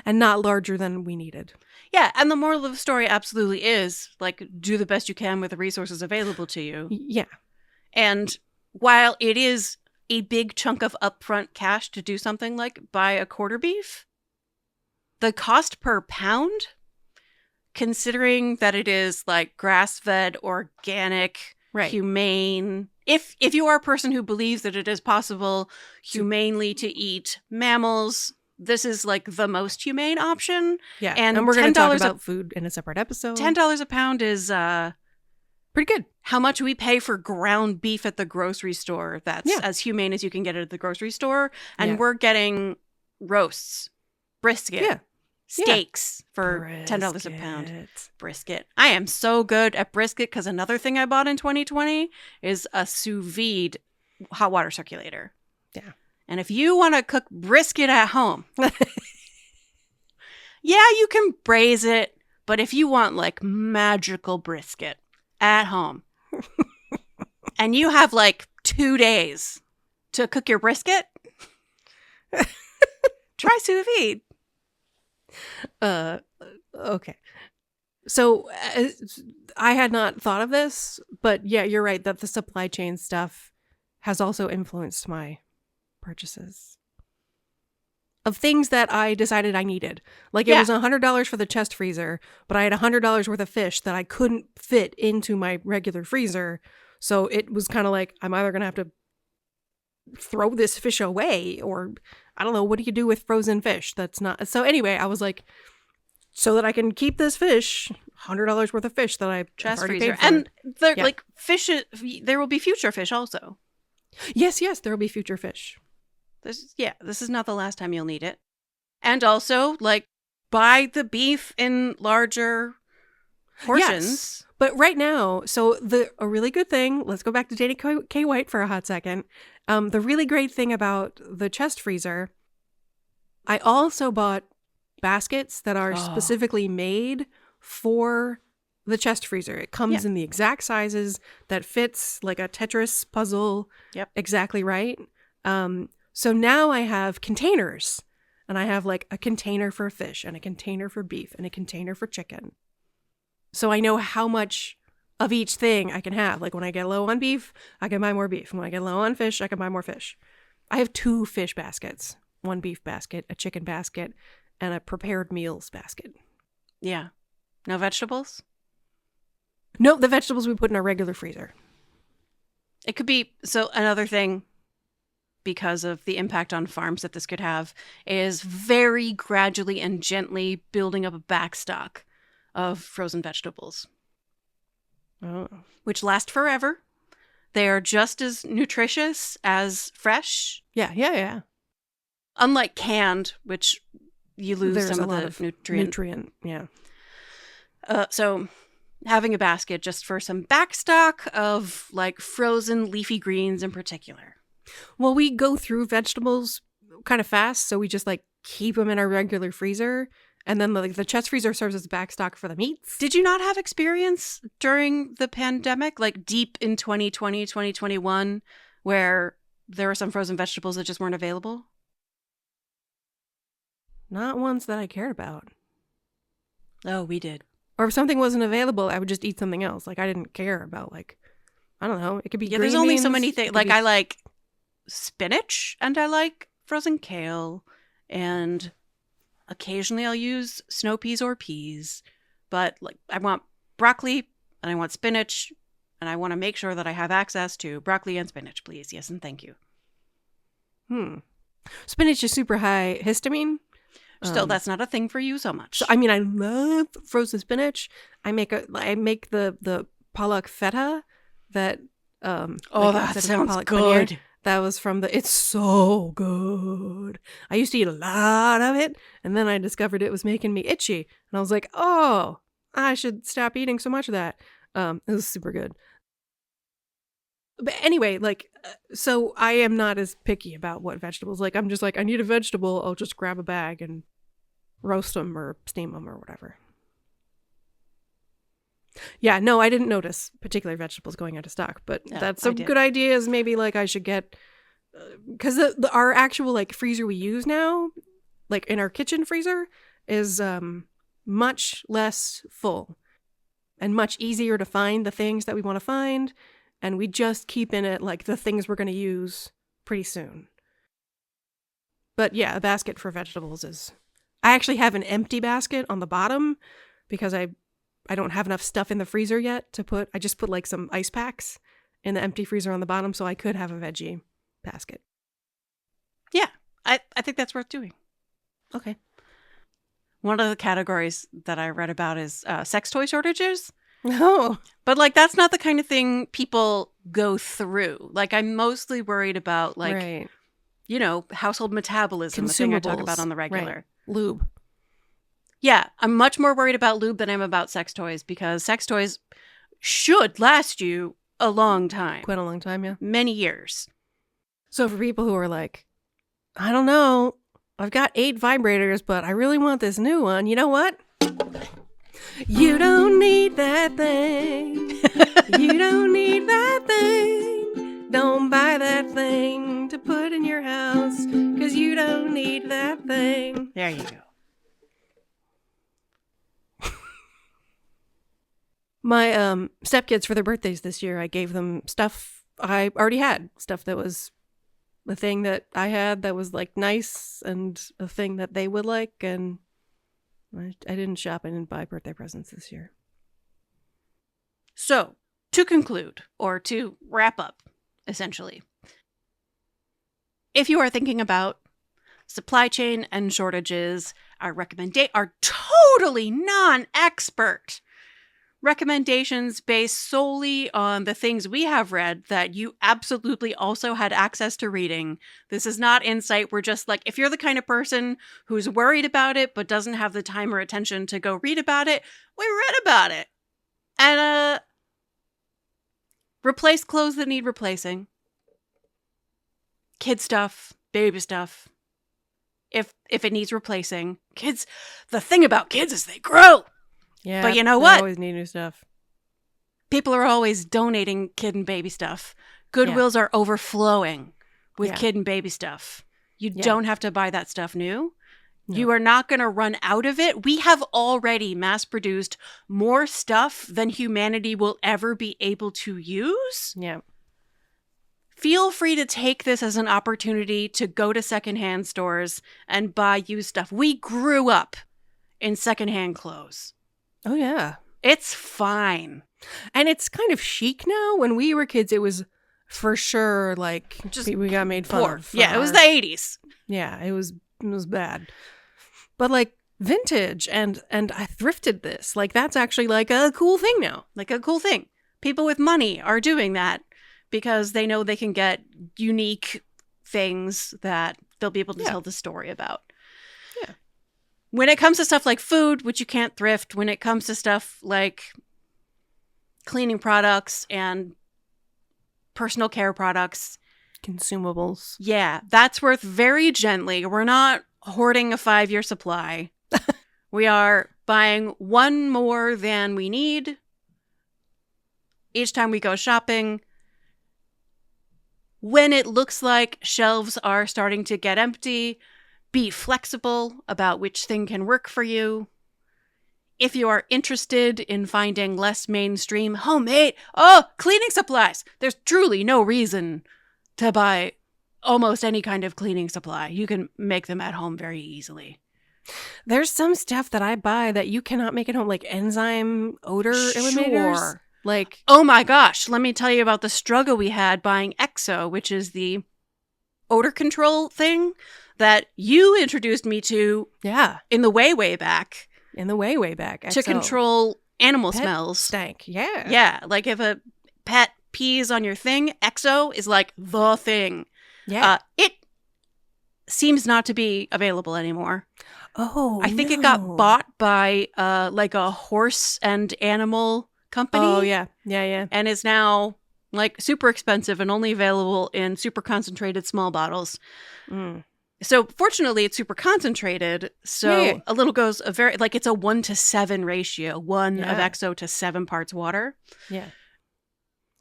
[SPEAKER 1] And not larger than we needed.
[SPEAKER 2] Yeah, and the moral of the story absolutely is, like, do the best you can with the resources available to you.
[SPEAKER 1] Yeah.
[SPEAKER 2] And while it is a big chunk of upfront cash to do something like buy a quarter beef, the cost per pound, considering that it is, like, grass-fed, organic, humane, if you are a person who believes that it is possible humanely to eat mammals, this is like the most humane option.
[SPEAKER 1] Yeah. And we're going to talk about food in a separate episode.
[SPEAKER 2] $10 a pound is
[SPEAKER 1] pretty good.
[SPEAKER 2] How much we pay for ground beef at the grocery store. That's as humane as you can get it at the grocery store. And we're getting roasts, brisket, steaks for $10 a pound. Brisket. I am so good at brisket because another thing I bought in 2020 is a sous vide hot water circulator.
[SPEAKER 1] Yeah.
[SPEAKER 2] And if you want to cook brisket at home, you can braise it. But if you want like magical brisket at home and you have like 2 days to cook your brisket, try sous vide.
[SPEAKER 1] Okay. So I had not thought of this, but yeah, you're right that the supply chain stuff has also influenced my purchases of things that I decided I needed. Like it was $100 for the chest freezer, but I had $100 worth of fish that I couldn't fit into my regular freezer. So it was kind of like, I'm either going to have to throw this fish away or I don't know, what do you do with frozen fish? That's not. So anyway, I was like, so that I can keep this fish, $100 worth of fish that I
[SPEAKER 2] chest
[SPEAKER 1] already
[SPEAKER 2] freezer.
[SPEAKER 1] paid for.
[SPEAKER 2] And like fish, there will be future fish also.
[SPEAKER 1] Yes, there will be future fish.
[SPEAKER 2] This is not the last time you'll need it. And also, like, buy the beef in larger portions. Yes,
[SPEAKER 1] But right now, so a really good thing, let's go back to Danny K. White for a hot second. The really great thing about the chest freezer, I also bought baskets that are specifically made for the chest freezer. It comes in the exact sizes that fits like a Tetris puzzle exactly right. So now I have containers, and I have like a container for fish and a container for beef and a container for chicken. So I know how much of each thing I can have. Like when I get low on beef, I can buy more beef. When I get low on fish, I can buy more fish. I have 2 fish baskets, 1 beef basket, a chicken basket, and a prepared meals basket.
[SPEAKER 2] Yeah. No vegetables?
[SPEAKER 1] No, the vegetables we put in our regular freezer.
[SPEAKER 2] It could be, so another thing, because of the impact on farms that this could have, is very gradually and gently building up a backstock of frozen vegetables. Which last forever. They are just as nutritious as fresh.
[SPEAKER 1] Yeah.
[SPEAKER 2] Unlike canned, which you lose some of the nutrient.
[SPEAKER 1] Yeah.
[SPEAKER 2] So having a basket just for some backstock of like frozen leafy greens in particular.
[SPEAKER 1] Well, we go through vegetables kind of fast, so we just like keep them in our regular freezer. And then the chest freezer serves as backstock for the meats.
[SPEAKER 2] Did you not have experience during the pandemic, like deep in 2020, 2021, where there were some frozen vegetables that just weren't available?
[SPEAKER 1] Not ones that I cared about.
[SPEAKER 2] Oh, we did.
[SPEAKER 1] Or if something wasn't available, I would just eat something else. Like I didn't care about like, I don't know. It could be green
[SPEAKER 2] there's only
[SPEAKER 1] beans,
[SPEAKER 2] so many things. Like I like spinach and I like frozen kale and occasionally I'll use snow peas or peas, but like I want broccoli and I want spinach and I want to make sure that I have access to broccoli and spinach, please. Yes, and thank you.
[SPEAKER 1] Spinach is super high histamine.
[SPEAKER 2] Still, that's not a thing for you so much.
[SPEAKER 1] So, I mean, I love frozen spinach. I make the palak feta that
[SPEAKER 2] that sounds good.
[SPEAKER 1] Paneer. That was from it's so good. I used to eat a lot of it, and then I discovered it was making me itchy. And I was like, oh, I should stop eating so much of that. It was super good. But anyway, so I am not as picky about what vegetables. Like, I'm just like, I need a vegetable. I'll just grab a bag and roast them or steam them or whatever. Yeah, no, I didn't notice particular vegetables going out of stock, but that's a good idea. Is maybe like I should get, because our actual like freezer we use now, like in our kitchen freezer, is much less full and much easier to find the things that we want to find, and we just keep in it like the things we're going to use pretty soon. But yeah, a basket for vegetables is. I actually have an empty basket on the bottom because I don't have enough stuff in the freezer yet to put. I just put like some ice packs in the empty freezer on the bottom so I could have a veggie basket.
[SPEAKER 2] Yeah, I think that's worth doing.
[SPEAKER 1] Okay.
[SPEAKER 2] One of the categories that I read about is sex toy shortages.
[SPEAKER 1] Oh.
[SPEAKER 2] But like that's not the kind of thing people go through. Like I'm mostly worried about like, household metabolism, the thing I talk about on the regular.
[SPEAKER 1] Right. Lube.
[SPEAKER 2] Yeah, I'm much more worried about lube than I'm about sex toys because sex toys should last you a long time.
[SPEAKER 1] Quite a long time, yeah.
[SPEAKER 2] Many years.
[SPEAKER 1] So for people who are like, I don't know, I've got 8 vibrators, but I really want this new one. You know what? You don't need that thing. You don't need that thing. Don't buy that thing to put in your house because you don't need that thing.
[SPEAKER 2] There you go.
[SPEAKER 1] My stepkids for their birthdays this year, I gave them stuff I already had. Stuff that was the thing that I had that was like nice and a thing that they would like. And I didn't shop. I didn't buy birthday presents this year.
[SPEAKER 2] So to conclude or to wrap up, essentially, if you are thinking about supply chain and shortages, our totally non-expert recommendations based solely on the things we have read that you absolutely also had access to reading. This is not insight. We're just like, if you're the kind of person who's worried about it but doesn't have the time or attention to go read about it, we read about it. And replace clothes that need replacing. Kid stuff, baby stuff. If it needs replacing. Kids, the thing about kids is they grow.
[SPEAKER 1] Yeah.
[SPEAKER 2] But you know
[SPEAKER 1] they
[SPEAKER 2] what?
[SPEAKER 1] always need new stuff.
[SPEAKER 2] People are always donating kid and baby stuff. Goodwills are overflowing with kid and baby stuff. You don't have to buy that stuff new. No. You are not going to run out of it. We have already mass-produced more stuff than humanity will ever be able to use.
[SPEAKER 1] Yeah.
[SPEAKER 2] Feel free to take this as an opportunity to go to secondhand stores and buy used stuff. We grew up in secondhand clothes.
[SPEAKER 1] Oh, yeah.
[SPEAKER 2] It's fine.
[SPEAKER 1] And it's kind of chic now. When we were kids, it was for sure like just we got made fun of.
[SPEAKER 2] Yeah, it was the 80s.
[SPEAKER 1] Yeah, it was bad. But like vintage and I thrifted this. Like that's actually like a cool thing now.
[SPEAKER 2] Like a cool thing. People with money are doing that because they know they can get unique things that they'll be able to tell the story about.
[SPEAKER 1] Yeah.
[SPEAKER 2] When it comes to stuff like food, which you can't thrift, when it comes to stuff like cleaning products and personal care products,
[SPEAKER 1] consumables.
[SPEAKER 2] Yeah, that's worth very gently. We're not hoarding a 5-year supply. We are buying one more than we need each time we go shopping. When it looks like shelves are starting to get empty, be flexible about which thing can work for you. If you are interested in finding less mainstream homemade, cleaning supplies, there's truly no reason to buy almost any kind of cleaning supply. You can make them at home very easily.
[SPEAKER 1] There's some stuff that I buy that you cannot make at home, like enzyme odor eliminators. Like,
[SPEAKER 2] oh my gosh, let me tell you about the struggle we had buying EXO, which is the odor control thing that you introduced me to in the way back.
[SPEAKER 1] In the way back. EXO.
[SPEAKER 2] To control animal
[SPEAKER 1] pet
[SPEAKER 2] smells.
[SPEAKER 1] Stank, yeah.
[SPEAKER 2] Yeah, like if a pet pees on your thing, EXO is like the thing.
[SPEAKER 1] Yeah.
[SPEAKER 2] It seems not to be available anymore.
[SPEAKER 1] Oh,
[SPEAKER 2] I think it got bought by like a horse and animal company.
[SPEAKER 1] Oh, yeah. Yeah.
[SPEAKER 2] And is now like super expensive and only available in super concentrated small bottles.
[SPEAKER 1] Mm.
[SPEAKER 2] So fortunately, it's super concentrated. So a little goes a very like it's a 1-to-7 ratio, one of EXO to 7 parts water.
[SPEAKER 1] Yeah.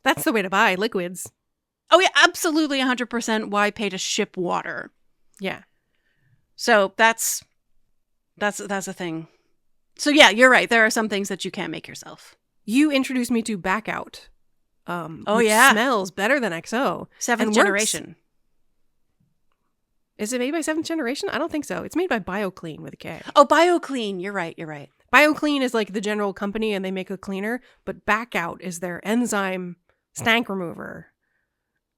[SPEAKER 1] That's the way to buy liquids.
[SPEAKER 2] Oh, yeah, absolutely 100%. Why pay to ship water?
[SPEAKER 1] Yeah.
[SPEAKER 2] So that's a thing. So yeah, you're right. There are some things that you can't make yourself.
[SPEAKER 1] You introduced me to Bac-Out. Which smells better than XO.
[SPEAKER 2] 7th generation.
[SPEAKER 1] Is it made by 7th generation? I don't think so. It's made by Bioklean with a K.
[SPEAKER 2] Oh, Bioklean. You're right.
[SPEAKER 1] Bioklean is like the general company and they make a cleaner, but Bac-Out is their enzyme stank remover.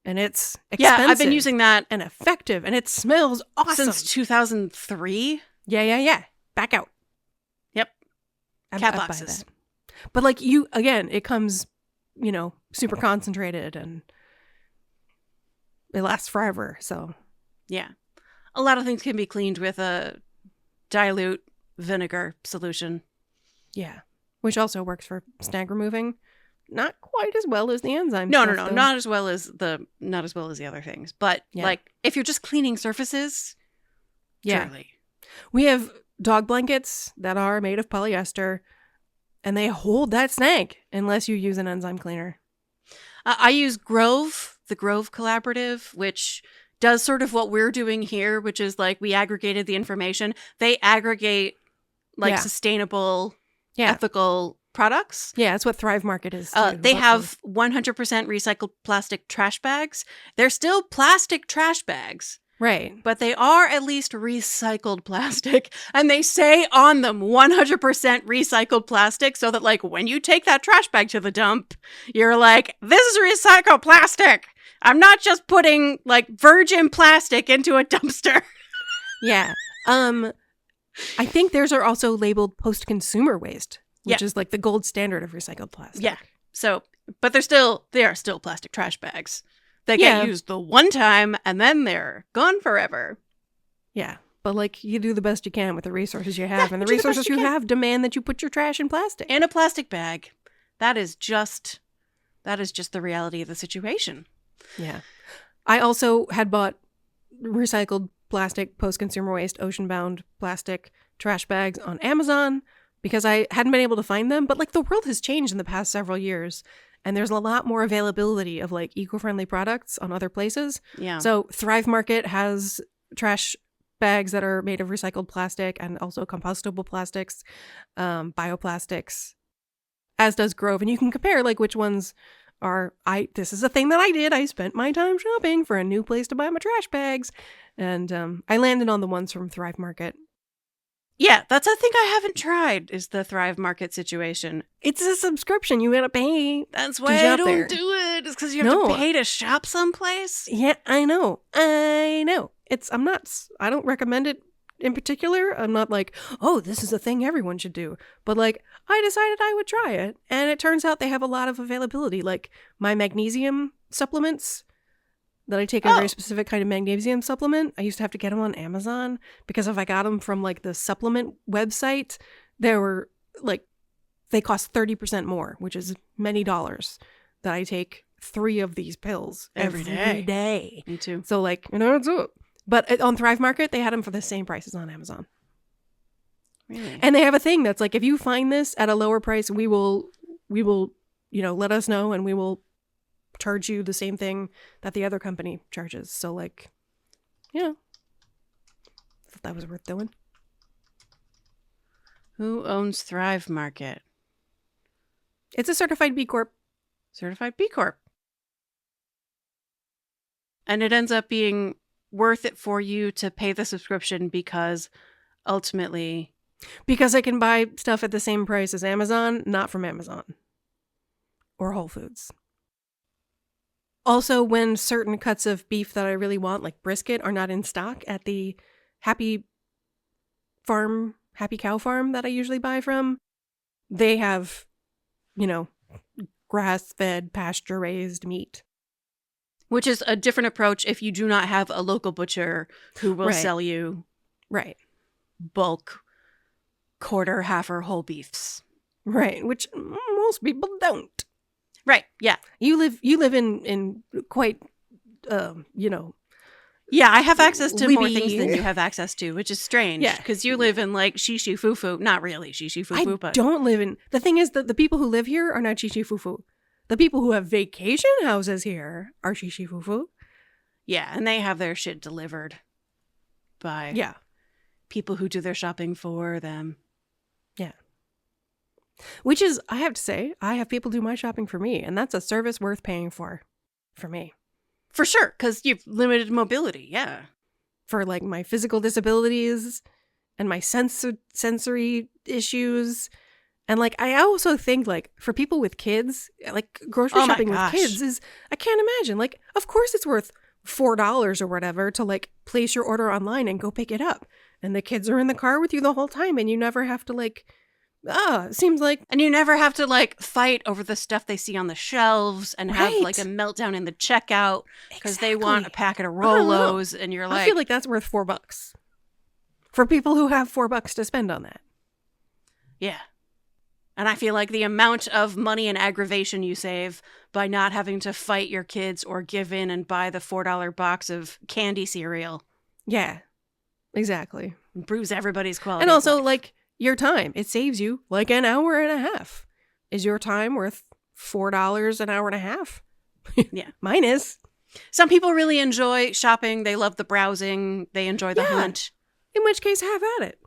[SPEAKER 1] And it's expensive.
[SPEAKER 2] Yeah, I've been using that.
[SPEAKER 1] And effective. And it smells awesome.
[SPEAKER 2] Since 2003?
[SPEAKER 1] Yeah. Bac-Out.
[SPEAKER 2] Yep.
[SPEAKER 1] Cat boxes. But like it comes, super concentrated and it lasts forever. So.
[SPEAKER 2] Yeah. A lot of things can be cleaned with a dilute vinegar solution.
[SPEAKER 1] Yeah. Which also works for stank removing. Not quite as well as the enzyme.
[SPEAKER 2] No. Not as well as the other things. But like if you're just cleaning surfaces, truly.
[SPEAKER 1] We have dog blankets that are made of polyester and they hold that stank unless you use an enzyme cleaner.
[SPEAKER 2] I use Grove, the Grove Collaborative, which does sort of what we're doing here, which is like we aggregated the information. They aggregate like sustainable, ethical products.
[SPEAKER 1] Yeah, that's what Thrive Market is.
[SPEAKER 2] They have 100% recycled plastic trash bags. They're still plastic trash bags.
[SPEAKER 1] Right.
[SPEAKER 2] But they are at least recycled plastic. And they say on them 100% recycled plastic so that like when you take that trash bag to the dump, you're like, this is recycled plastic. I'm not just putting like virgin plastic into a dumpster.
[SPEAKER 1] Yeah. I think theirs are also labeled post-consumer waste, which is like the gold standard of recycled plastic.
[SPEAKER 2] Yeah. So, but they are still plastic trash bags. They get used the one time and then they're gone forever.
[SPEAKER 1] Yeah. But like you do the best you can with the resources you have. And the resources you have demand that you put your trash in plastic.
[SPEAKER 2] In a plastic bag. That is just the reality of the situation.
[SPEAKER 1] Yeah. I also had bought recycled plastic, post-consumer waste, ocean-bound plastic trash bags on Amazon because I hadn't been able to find them. But like the world has changed in the past several years, and there's a lot more availability of like eco-friendly products on other places.
[SPEAKER 2] Yeah.
[SPEAKER 1] So Thrive Market has trash bags that are made of recycled plastic and also compostable plastics, bioplastics, as does Grove. And you can compare like which ones are, this is a thing that I did. I spent my time shopping for a new place to buy my trash bags. And I landed on the ones from Thrive Market.
[SPEAKER 2] Yeah, that's a thing I haven't tried, is the Thrive Market situation.
[SPEAKER 1] It's a subscription. You gotta pay.
[SPEAKER 2] That's why I don't do it. It's because you have to pay to shop someplace.
[SPEAKER 1] Yeah, I know. I don't recommend it in particular. I'm not like, oh, this is a thing everyone should do. But like, I decided I would try it. And it turns out they have a lot of availability. Like my magnesium supplements that I take a very specific kind of magnesium supplement. I used to have to get them on Amazon because if I got them from like the supplement website, they cost 30% more, which is many dollars that I take 3 of these pills every day.
[SPEAKER 2] Me too.
[SPEAKER 1] So like, it's up. But on Thrive Market, they had them for the same price as on Amazon.
[SPEAKER 2] Really?
[SPEAKER 1] And they have a thing that's like, if you find this at a lower price, we will, let us know and we will charge you the same thing that the other company charges. So like, I thought that was worth doing.
[SPEAKER 2] Who owns Thrive Market?
[SPEAKER 1] It's a certified B Corp.
[SPEAKER 2] Certified B Corp. And it ends up being worth it for you to pay the subscription because ultimately...
[SPEAKER 1] Because I can buy stuff at the same price as Amazon, not from Amazon. Or Whole Foods. Also, when certain cuts of beef that I really want, like brisket, are not in stock at the Happy Cow Farm that I usually buy from, they have, grass-fed, pasture-raised meat.
[SPEAKER 2] Which is a different approach if you do not have a local butcher who will sell you bulk, quarter, half, or whole beefs.
[SPEAKER 1] Right, which most people don't.
[SPEAKER 2] Right, yeah.
[SPEAKER 1] You live in quite,
[SPEAKER 2] Yeah, I have access to more things than you have access to, which is strange.
[SPEAKER 1] Yeah.
[SPEAKER 2] Because you live in like shishi fufu. Not really shishi fufu, but...
[SPEAKER 1] don't live in... The thing is that the people who live here are not shishi fufu. The people who have vacation houses here are shishi fufu.
[SPEAKER 2] Yeah, and they have their shit delivered by people who do their shopping for them.
[SPEAKER 1] Yeah. Which is, I have to say, I have people do my shopping for me, and that's a service worth paying for me.
[SPEAKER 2] For sure, because you've limited mobility, yeah.
[SPEAKER 1] For like my physical disabilities and my sensory issues. And like, I also think like for people with kids, like grocery shopping with kids is, I can't imagine. Like, of course it's worth $4 or whatever to like place your order online and go pick it up. And the kids are in the car with you the whole time and you never have to like, it seems like.
[SPEAKER 2] And you never have to like fight over the stuff they see on the shelves and have like a meltdown in the checkout because they want a packet of Rolos and you're like.
[SPEAKER 1] I feel like that's worth $4 for people who have $4 to spend on that.
[SPEAKER 2] Yeah. And I feel like the amount of money and aggravation you save by not having to fight your kids or give in and buy the $4 box of candy cereal.
[SPEAKER 1] Yeah, exactly.
[SPEAKER 2] Bruise everybody's quality.
[SPEAKER 1] And also like your time. It saves you like an hour and a half. Is your time worth $4 an hour and a half?
[SPEAKER 2] Yeah.
[SPEAKER 1] Mine is.
[SPEAKER 2] Some people really enjoy shopping. They love the browsing. They enjoy the hunt.
[SPEAKER 1] In which case, have at it.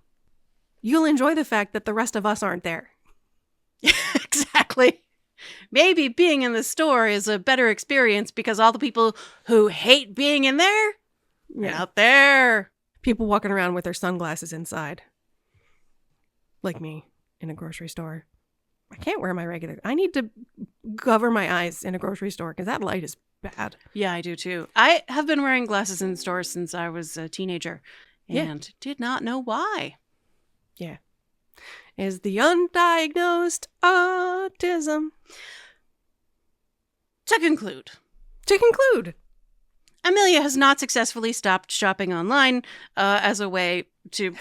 [SPEAKER 1] You'll enjoy the fact that the rest of us aren't there.
[SPEAKER 2] Exactly. Maybe being in the store is a better experience because all the people who hate being in there are out there.
[SPEAKER 1] People walking around with their sunglasses inside. Like me in a grocery store. I can't wear my regular. I need to cover my eyes in a grocery store because that light is bad.
[SPEAKER 2] Yeah, I do too. I have been wearing glasses in stores since I was a teenager and did not know why.
[SPEAKER 1] Yeah. Is the undiagnosed autism.
[SPEAKER 2] To conclude, Amelia has not successfully stopped shopping online as a way to,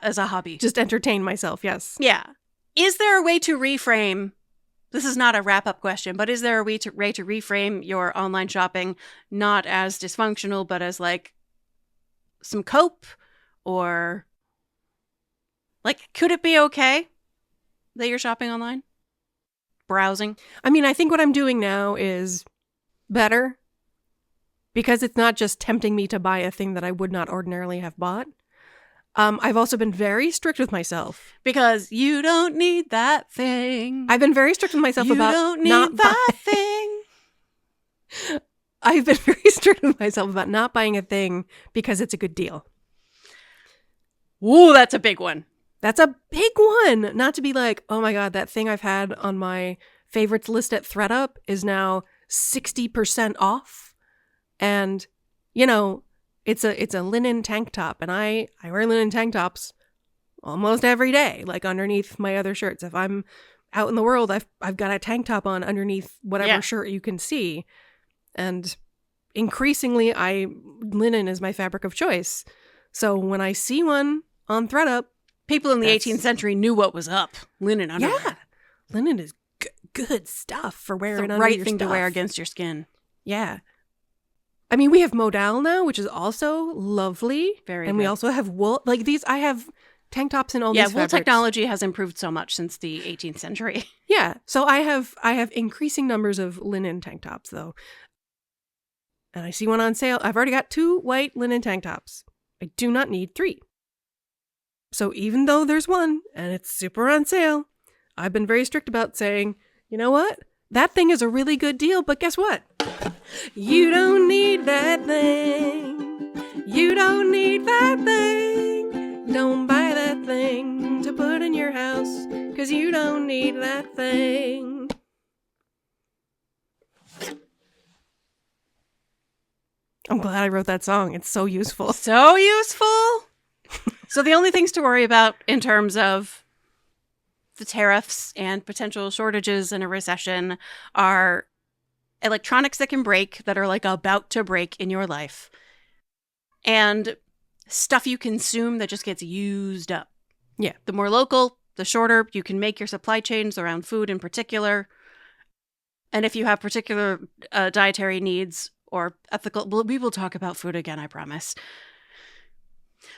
[SPEAKER 2] as a hobby.
[SPEAKER 1] Just entertain myself, yes.
[SPEAKER 2] Yeah. Is there a way to reframe This is not a wrap-up question, but is there a way to reframe your online shopping not as dysfunctional, but as like some cope? Or like, could it be okay that you're shopping online? Browsing?
[SPEAKER 1] I mean, I think what I'm doing now is better because it's not just tempting me to buy a thing that I would not ordinarily have bought. I've also been very strict with myself.
[SPEAKER 2] Because you don't need that thing.
[SPEAKER 1] I've been very strict with myself about
[SPEAKER 2] not that thing.
[SPEAKER 1] I've been very strict with myself about not buying a thing because it's a good deal.
[SPEAKER 2] Ooh, that's a big one.
[SPEAKER 1] That's a big one. Not to be like, oh my God, that thing I've had on my favorites list at ThredUp is now 60% off. And, you know, it's a linen tank top, and I wear linen tank tops almost every day, like underneath my other shirts. If I'm out in the world, I've got a tank top on underneath whatever shirt you can see. And increasingly, linen is my fabric of choice. So when I see one on ThredUp,
[SPEAKER 2] people in the 18th century knew what was up. Linen underwear.
[SPEAKER 1] Yeah, linen is good stuff for wearing
[SPEAKER 2] the
[SPEAKER 1] under
[SPEAKER 2] right
[SPEAKER 1] your
[SPEAKER 2] thing
[SPEAKER 1] stuff.
[SPEAKER 2] to wear against your skin.
[SPEAKER 1] Yeah. I mean, we have modal now, which is also lovely.
[SPEAKER 2] Very
[SPEAKER 1] and
[SPEAKER 2] good.
[SPEAKER 1] we also have wool. Like these, I have tank tops in all these
[SPEAKER 2] Yeah, wool
[SPEAKER 1] fabrics.
[SPEAKER 2] technology has improved so much since the 18th century.
[SPEAKER 1] Yeah. So I have increasing numbers of linen tank tops, though. And I see one on sale. I've already got 2 white linen tank tops. I do not need 3. So even though there's one and it's super on sale, I've been very strict about saying, you know what? That thing is a really good deal, but guess what? You don't need that thing. You don't need that thing. Don't buy that thing to put in your house, 'cause you don't need that thing. I'm glad I wrote that song. It's so useful.
[SPEAKER 2] So useful. So the only things to worry about in terms of the tariffs and potential shortages in a recession are electronics that can break, that are like about to break in your life, and stuff you consume that just gets used up.
[SPEAKER 1] Yeah.
[SPEAKER 2] The more local, the shorter you can make your supply chains around food in particular. And if you have particular dietary needs or ethical, we will talk about food again, I promise.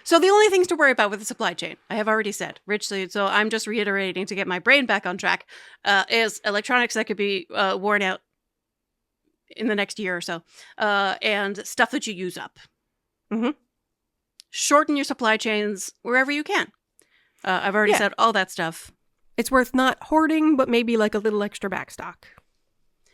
[SPEAKER 2] So the only things to worry about with the supply chain, I have already said, richly, so I'm just reiterating to get my brain back on track, is electronics that could be worn out in the next year or so, and stuff that you use up.
[SPEAKER 1] Mm-hmm.
[SPEAKER 2] Shorten your supply chains wherever you can. I've already said all that stuff.
[SPEAKER 1] It's worth not hoarding, but maybe like a little extra backstock.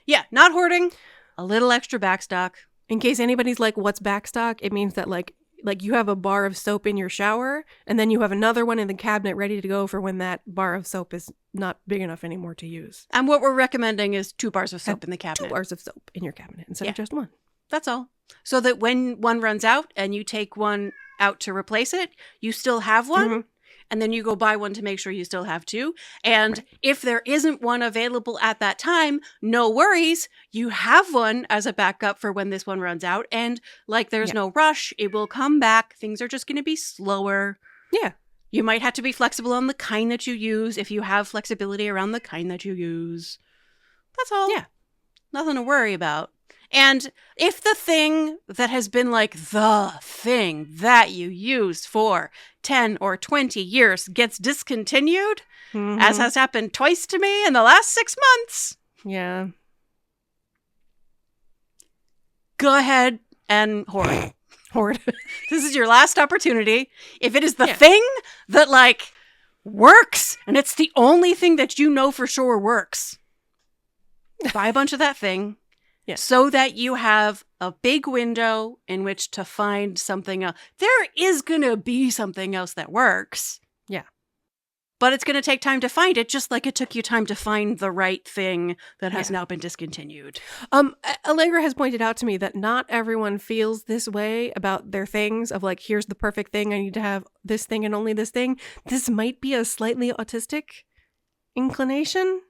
[SPEAKER 2] Yeah, not hoarding, a little extra backstock.
[SPEAKER 1] In case anybody's like, what's backstock? It means that like you have a bar of soap in your shower, and then you have another one in the cabinet ready to go for when that bar of soap is not big enough anymore to use.
[SPEAKER 2] And what we're recommending is 2 bars of soap in the cabinet.
[SPEAKER 1] 2 bars of soap in your cabinet instead of just 1.
[SPEAKER 2] That's all. So that when one runs out and you take one out to replace it, you still have one. Mm-hmm. And then you go buy one to make sure you still have 2. And if there isn't one available at that time, no worries. You have one as a backup for when this one runs out. And like there's no rush, it will come back. Things are just going to be slower.
[SPEAKER 1] Yeah.
[SPEAKER 2] You might have to be flexible on the kind that you use if you have flexibility around the kind that you use. That's all.
[SPEAKER 1] Yeah.
[SPEAKER 2] Nothing to worry about. And if the thing that has been like the thing that you used for 10 or 20 years gets discontinued, as has happened twice to me in the last 6 months.
[SPEAKER 1] Yeah.
[SPEAKER 2] Go ahead and hoard.
[SPEAKER 1] Hoard.
[SPEAKER 2] This is your last opportunity. If it is the thing that like works and it's the only thing that you know for sure works, buy a bunch of that thing. Yeah. So that you have a big window in which to find something else. There is going to be something else that works.
[SPEAKER 1] Yeah.
[SPEAKER 2] But it's going to take time to find it, just like it took you time to find the right thing that has now been discontinued.
[SPEAKER 1] Allegra has pointed out to me that not everyone feels this way about their things of like, here's the perfect thing. I need to have this thing and only this thing. This might be a slightly autistic inclination.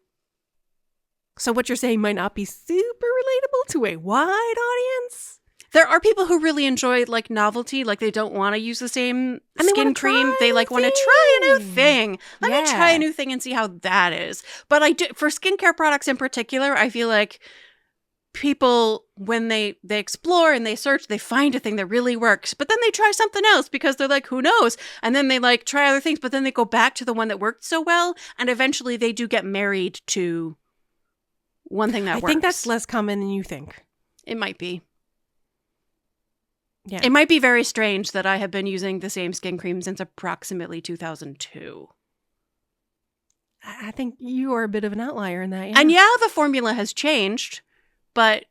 [SPEAKER 1] So what you're saying might not be super relatable to a wide audience.
[SPEAKER 2] There are people who really enjoy like novelty, like they don't want to use the same skin cream. They like want to try a new thing. Let me try a new thing and see how that is. But I do, for skincare products in particular, I feel like people, when they explore and they search, they find a thing that really works, but then they try something else because they're like, who knows? And then they like try other things, but then they go back to the one that worked so well, and eventually they do get married to one thing that works.
[SPEAKER 1] I think that's less common than you think.
[SPEAKER 2] It might be.
[SPEAKER 1] Yeah.
[SPEAKER 2] It might be very strange that I have been using the same skin cream since approximately 2002.
[SPEAKER 1] I think you are a bit of an outlier in that. Yeah.
[SPEAKER 2] And yeah, the formula has changed, but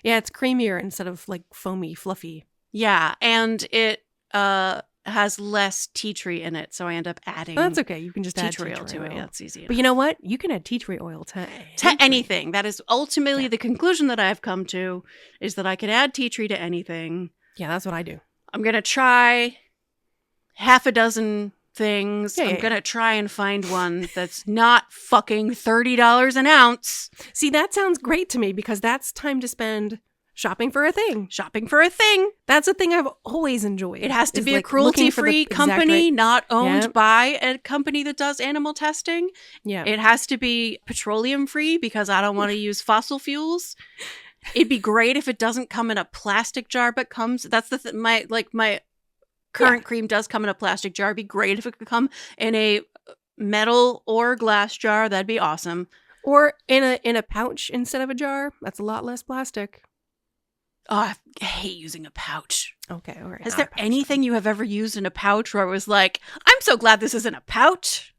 [SPEAKER 1] yeah, it's creamier instead of like foamy, fluffy.
[SPEAKER 2] Yeah, and it has less tea tree in it, so I end up adding.
[SPEAKER 1] Oh, that's okay. You can just add
[SPEAKER 2] tea tree oil to it. Yeah, that's easy.
[SPEAKER 1] But you know what? You can add tea tree oil to
[SPEAKER 2] anything. That is ultimately the conclusion that I have come to, is that I can add tea tree to anything.
[SPEAKER 1] Yeah, that's what I do.
[SPEAKER 2] I'm gonna try half a dozen things. I'm gonna try and find one that's not fucking $30 an ounce.
[SPEAKER 1] See, that sounds great to me, because that's time to spend shopping for a thing.
[SPEAKER 2] Shopping for a thing.
[SPEAKER 1] That's a thing I've always enjoyed.
[SPEAKER 2] It has to be like a cruelty-free company, not owned by a company that does animal testing.
[SPEAKER 1] Yeah.
[SPEAKER 2] It has to be petroleum-free, because I don't want to use fossil fuels. It'd be great if it doesn't come in a plastic jar, but comes. That's the my current cream does come in a plastic jar. It'd be great if it could come in a metal or glass jar. That'd be awesome.
[SPEAKER 1] Or in a pouch instead of a jar. That's a lot less plastic.
[SPEAKER 2] Oh, I hate using a pouch.
[SPEAKER 1] Okay, all right.
[SPEAKER 2] Is there anything you have ever used in a pouch where it was like, I'm so glad this isn't a pouch?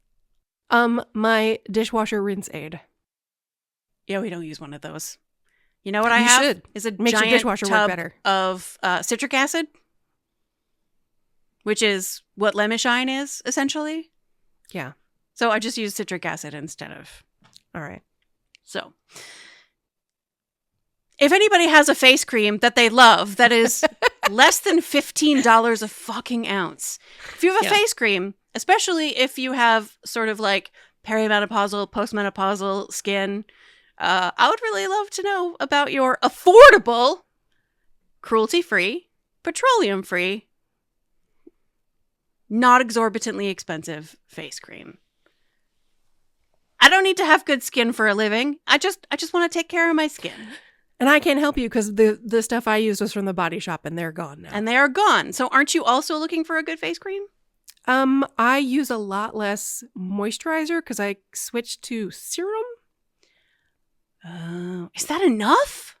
[SPEAKER 1] My dishwasher rinse aid.
[SPEAKER 2] Yeah, we don't use one of those. You know what I have?
[SPEAKER 1] Should.
[SPEAKER 2] Is a
[SPEAKER 1] Makes
[SPEAKER 2] giant
[SPEAKER 1] your dishwasher
[SPEAKER 2] tub
[SPEAKER 1] work better.
[SPEAKER 2] Of citric acid, which is what Lemon Shine is, essentially.
[SPEAKER 1] Yeah.
[SPEAKER 2] So I just use citric acid instead of.
[SPEAKER 1] All right.
[SPEAKER 2] So if anybody has a face cream that they love that is less than $15 a fucking ounce, if you have a face cream, especially if you have sort of like perimenopausal, postmenopausal skin, I would really love to know about your affordable, cruelty-free, petroleum-free, not exorbitantly expensive face cream. I don't need to have good skin for a living. I just want to take care of my skin.
[SPEAKER 1] And I can't help you, because the stuff I used was from the Body Shop, and they're gone now.
[SPEAKER 2] And they are gone. So aren't you also looking for a good face cream?
[SPEAKER 1] I use a lot less moisturizer because I switched to serum.
[SPEAKER 2] Is that enough?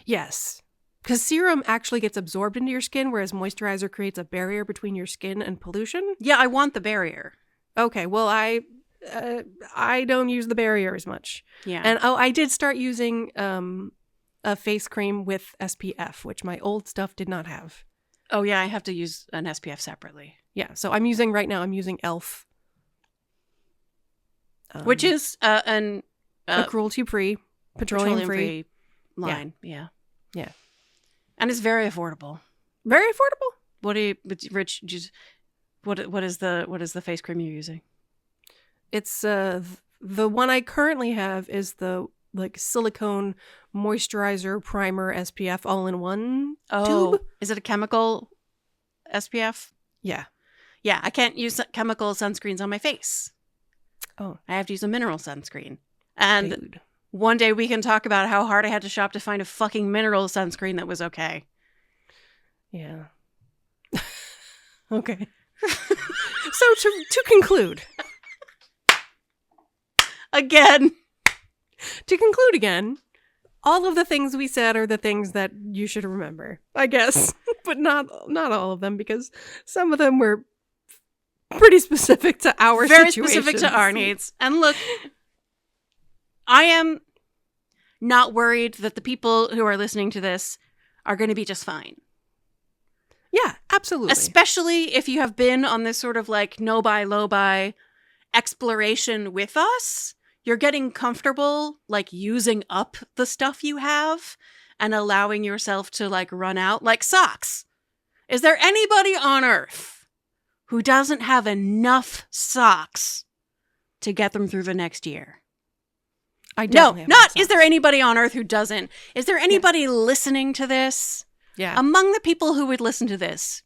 [SPEAKER 1] Yes. Because serum actually gets absorbed into your skin, whereas moisturizer creates a barrier between your skin and pollution.
[SPEAKER 2] Yeah, I want the barrier.
[SPEAKER 1] Okay, well, I don't use the barrier as much.
[SPEAKER 2] Yeah.
[SPEAKER 1] And I did start using a face cream with SPF, which my old stuff did not have.
[SPEAKER 2] Oh, yeah, I have to use an SPF separately.
[SPEAKER 1] Yeah, so I'm using e.l.f.
[SPEAKER 2] Which is a
[SPEAKER 1] cruelty-free, petroleum-free
[SPEAKER 2] line. Yeah.
[SPEAKER 1] Yeah.
[SPEAKER 2] And it's very affordable.
[SPEAKER 1] Very affordable.
[SPEAKER 2] What do you, Rich, what is the face cream you're using?
[SPEAKER 1] It's the one I currently have is the like silicone moisturizer primer SPF all-in-one tube.
[SPEAKER 2] Is it a chemical SPF?
[SPEAKER 1] Yeah.
[SPEAKER 2] Yeah, I can't use chemical sunscreens on my face.
[SPEAKER 1] Oh.
[SPEAKER 2] I have to use a mineral sunscreen. And
[SPEAKER 1] Dude.
[SPEAKER 2] One day we can talk about how hard I had to shop to find a fucking mineral sunscreen that was okay.
[SPEAKER 1] Yeah. Okay. So to conclude.
[SPEAKER 2] Again.
[SPEAKER 1] To conclude again, all of the things we said are the things that you should remember, I guess. But not all of them, because some of them were pretty specific to our
[SPEAKER 2] Very
[SPEAKER 1] situations.
[SPEAKER 2] specific to our needs. And look, I am not worried that the people who are listening to this are going to be just fine.
[SPEAKER 1] Yeah, absolutely.
[SPEAKER 2] Especially if you have been on this sort of like no-buy, low-buy exploration with us. You're getting comfortable, like, using up the stuff you have and allowing yourself to, like, run out. Like socks. Is there anybody on Earth who doesn't have enough socks to get them through the next year?
[SPEAKER 1] I definitely have
[SPEAKER 2] not
[SPEAKER 1] socks.
[SPEAKER 2] Is there anybody on Earth who doesn't? Is there anybody listening to this
[SPEAKER 1] Yeah.
[SPEAKER 2] Among the people who would listen to this,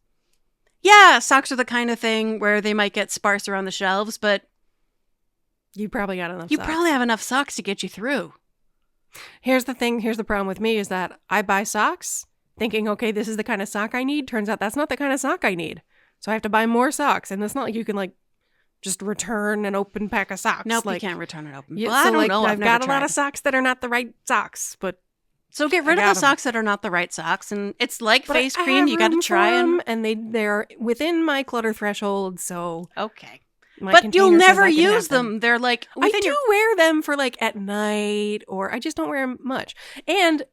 [SPEAKER 2] yeah, socks are the kind of thing where they might get sparse around the shelves, but
[SPEAKER 1] You probably got enough
[SPEAKER 2] you
[SPEAKER 1] socks.
[SPEAKER 2] probably have enough socks to get you through.
[SPEAKER 1] Here's the thing. Here's the problem with me is that I buy socks thinking, okay, this is the kind of sock I need. Turns out that's not the kind of sock I need. So I have to buy more socks. And it's not like you can just return an open pack of socks.
[SPEAKER 2] Nope, you can't return it open.
[SPEAKER 1] Yeah,
[SPEAKER 2] Well, I don't know.
[SPEAKER 1] I've got a lot
[SPEAKER 2] tried.
[SPEAKER 1] of socks that are not the right socks, but
[SPEAKER 2] So get rid of the socks that are not the right socks. And it's like face cream. You got to try them.
[SPEAKER 1] And they're within my clutter threshold. So
[SPEAKER 2] Okay.
[SPEAKER 1] my
[SPEAKER 2] But you'll
[SPEAKER 1] container says
[SPEAKER 2] never
[SPEAKER 1] I can
[SPEAKER 2] use
[SPEAKER 1] have them.
[SPEAKER 2] them. They're like
[SPEAKER 1] I
[SPEAKER 2] within
[SPEAKER 1] do wear them for at night, or I just don't wear them much. And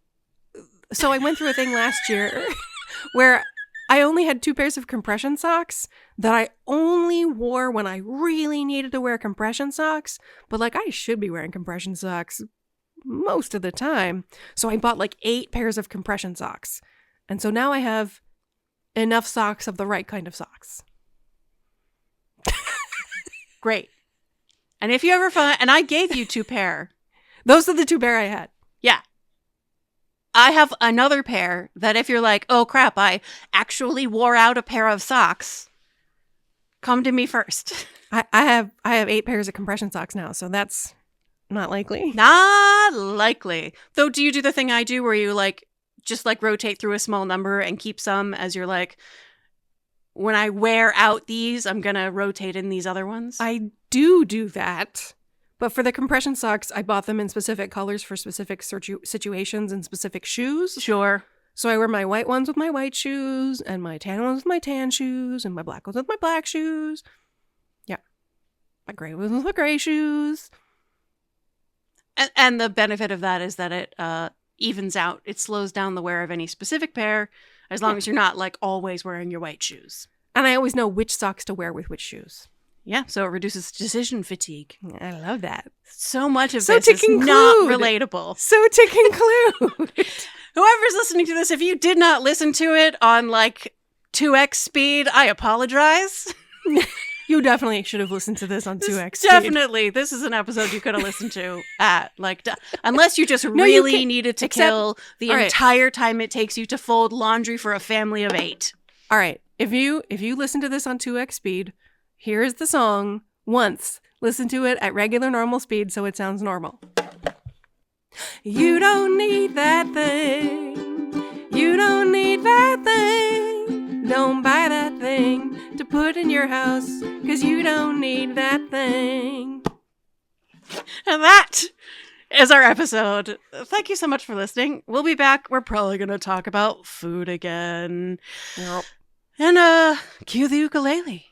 [SPEAKER 1] so I went through a thing last year where I only had 2 pairs of compression socks that I only wore when I really needed to wear compression socks. But I should be wearing compression socks most of the time. So I bought 8 pairs of compression socks. And so now I have enough socks of the right kind of socks.
[SPEAKER 2] Great. And if you ever find, and I gave you 2 pair.
[SPEAKER 1] Those are the 2 pair I had.
[SPEAKER 2] Yeah. I have another pair that if you're like, oh crap, I actually wore out a pair of socks, come to me first.
[SPEAKER 1] I have 8 pairs of compression socks now, so that's not likely.
[SPEAKER 2] Not likely. Though, do you do the thing I do where you just rotate through a small number and keep some as you're when I wear out these, I'm going to rotate in these other ones?
[SPEAKER 1] I do that. But for the compression socks, I bought them in specific colors for specific situations and specific shoes.
[SPEAKER 2] Sure.
[SPEAKER 1] So I wear my white ones with my white shoes, and my tan ones with my tan shoes, and my black ones with my black shoes. Yeah. My gray ones with my gray shoes.
[SPEAKER 2] And the benefit of that is that it evens out. It slows down the wear of any specific pair, as long as you're not always wearing your white shoes.
[SPEAKER 1] And I always know which socks to wear with which shoes.
[SPEAKER 2] Yeah, so it reduces decision fatigue.
[SPEAKER 1] I love that.
[SPEAKER 2] So much of
[SPEAKER 1] So
[SPEAKER 2] this
[SPEAKER 1] to
[SPEAKER 2] is
[SPEAKER 1] conclude-
[SPEAKER 2] not relatable.
[SPEAKER 1] So to conclude,
[SPEAKER 2] Whoever's listening to this, if you did not listen to it on 2x speed, I apologize.
[SPEAKER 1] you definitely should have listened to this on 2x speed.
[SPEAKER 2] Definitely, this is an episode you could have listened to at unless you just
[SPEAKER 1] you
[SPEAKER 2] really
[SPEAKER 1] can't-
[SPEAKER 2] needed to
[SPEAKER 1] except-
[SPEAKER 2] kill the
[SPEAKER 1] all right.
[SPEAKER 2] entire time it takes you to fold laundry for a family of 8.
[SPEAKER 1] All right. If you listen to this on 2x speed, here's the song once. Listen to it at regular normal speed so it sounds normal. You don't need that thing. You don't need that thing. Don't buy that thing to put in your house, 'cause you don't need that thing.
[SPEAKER 2] And that is our episode. Thank you so much for listening. We'll be back. We're probably going to talk about food again.
[SPEAKER 1] Yep.
[SPEAKER 2] And cue the ukulele.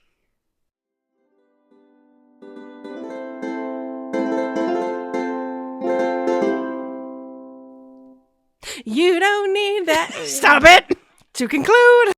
[SPEAKER 1] You don't need that.
[SPEAKER 2] Stop it!
[SPEAKER 1] To conclude.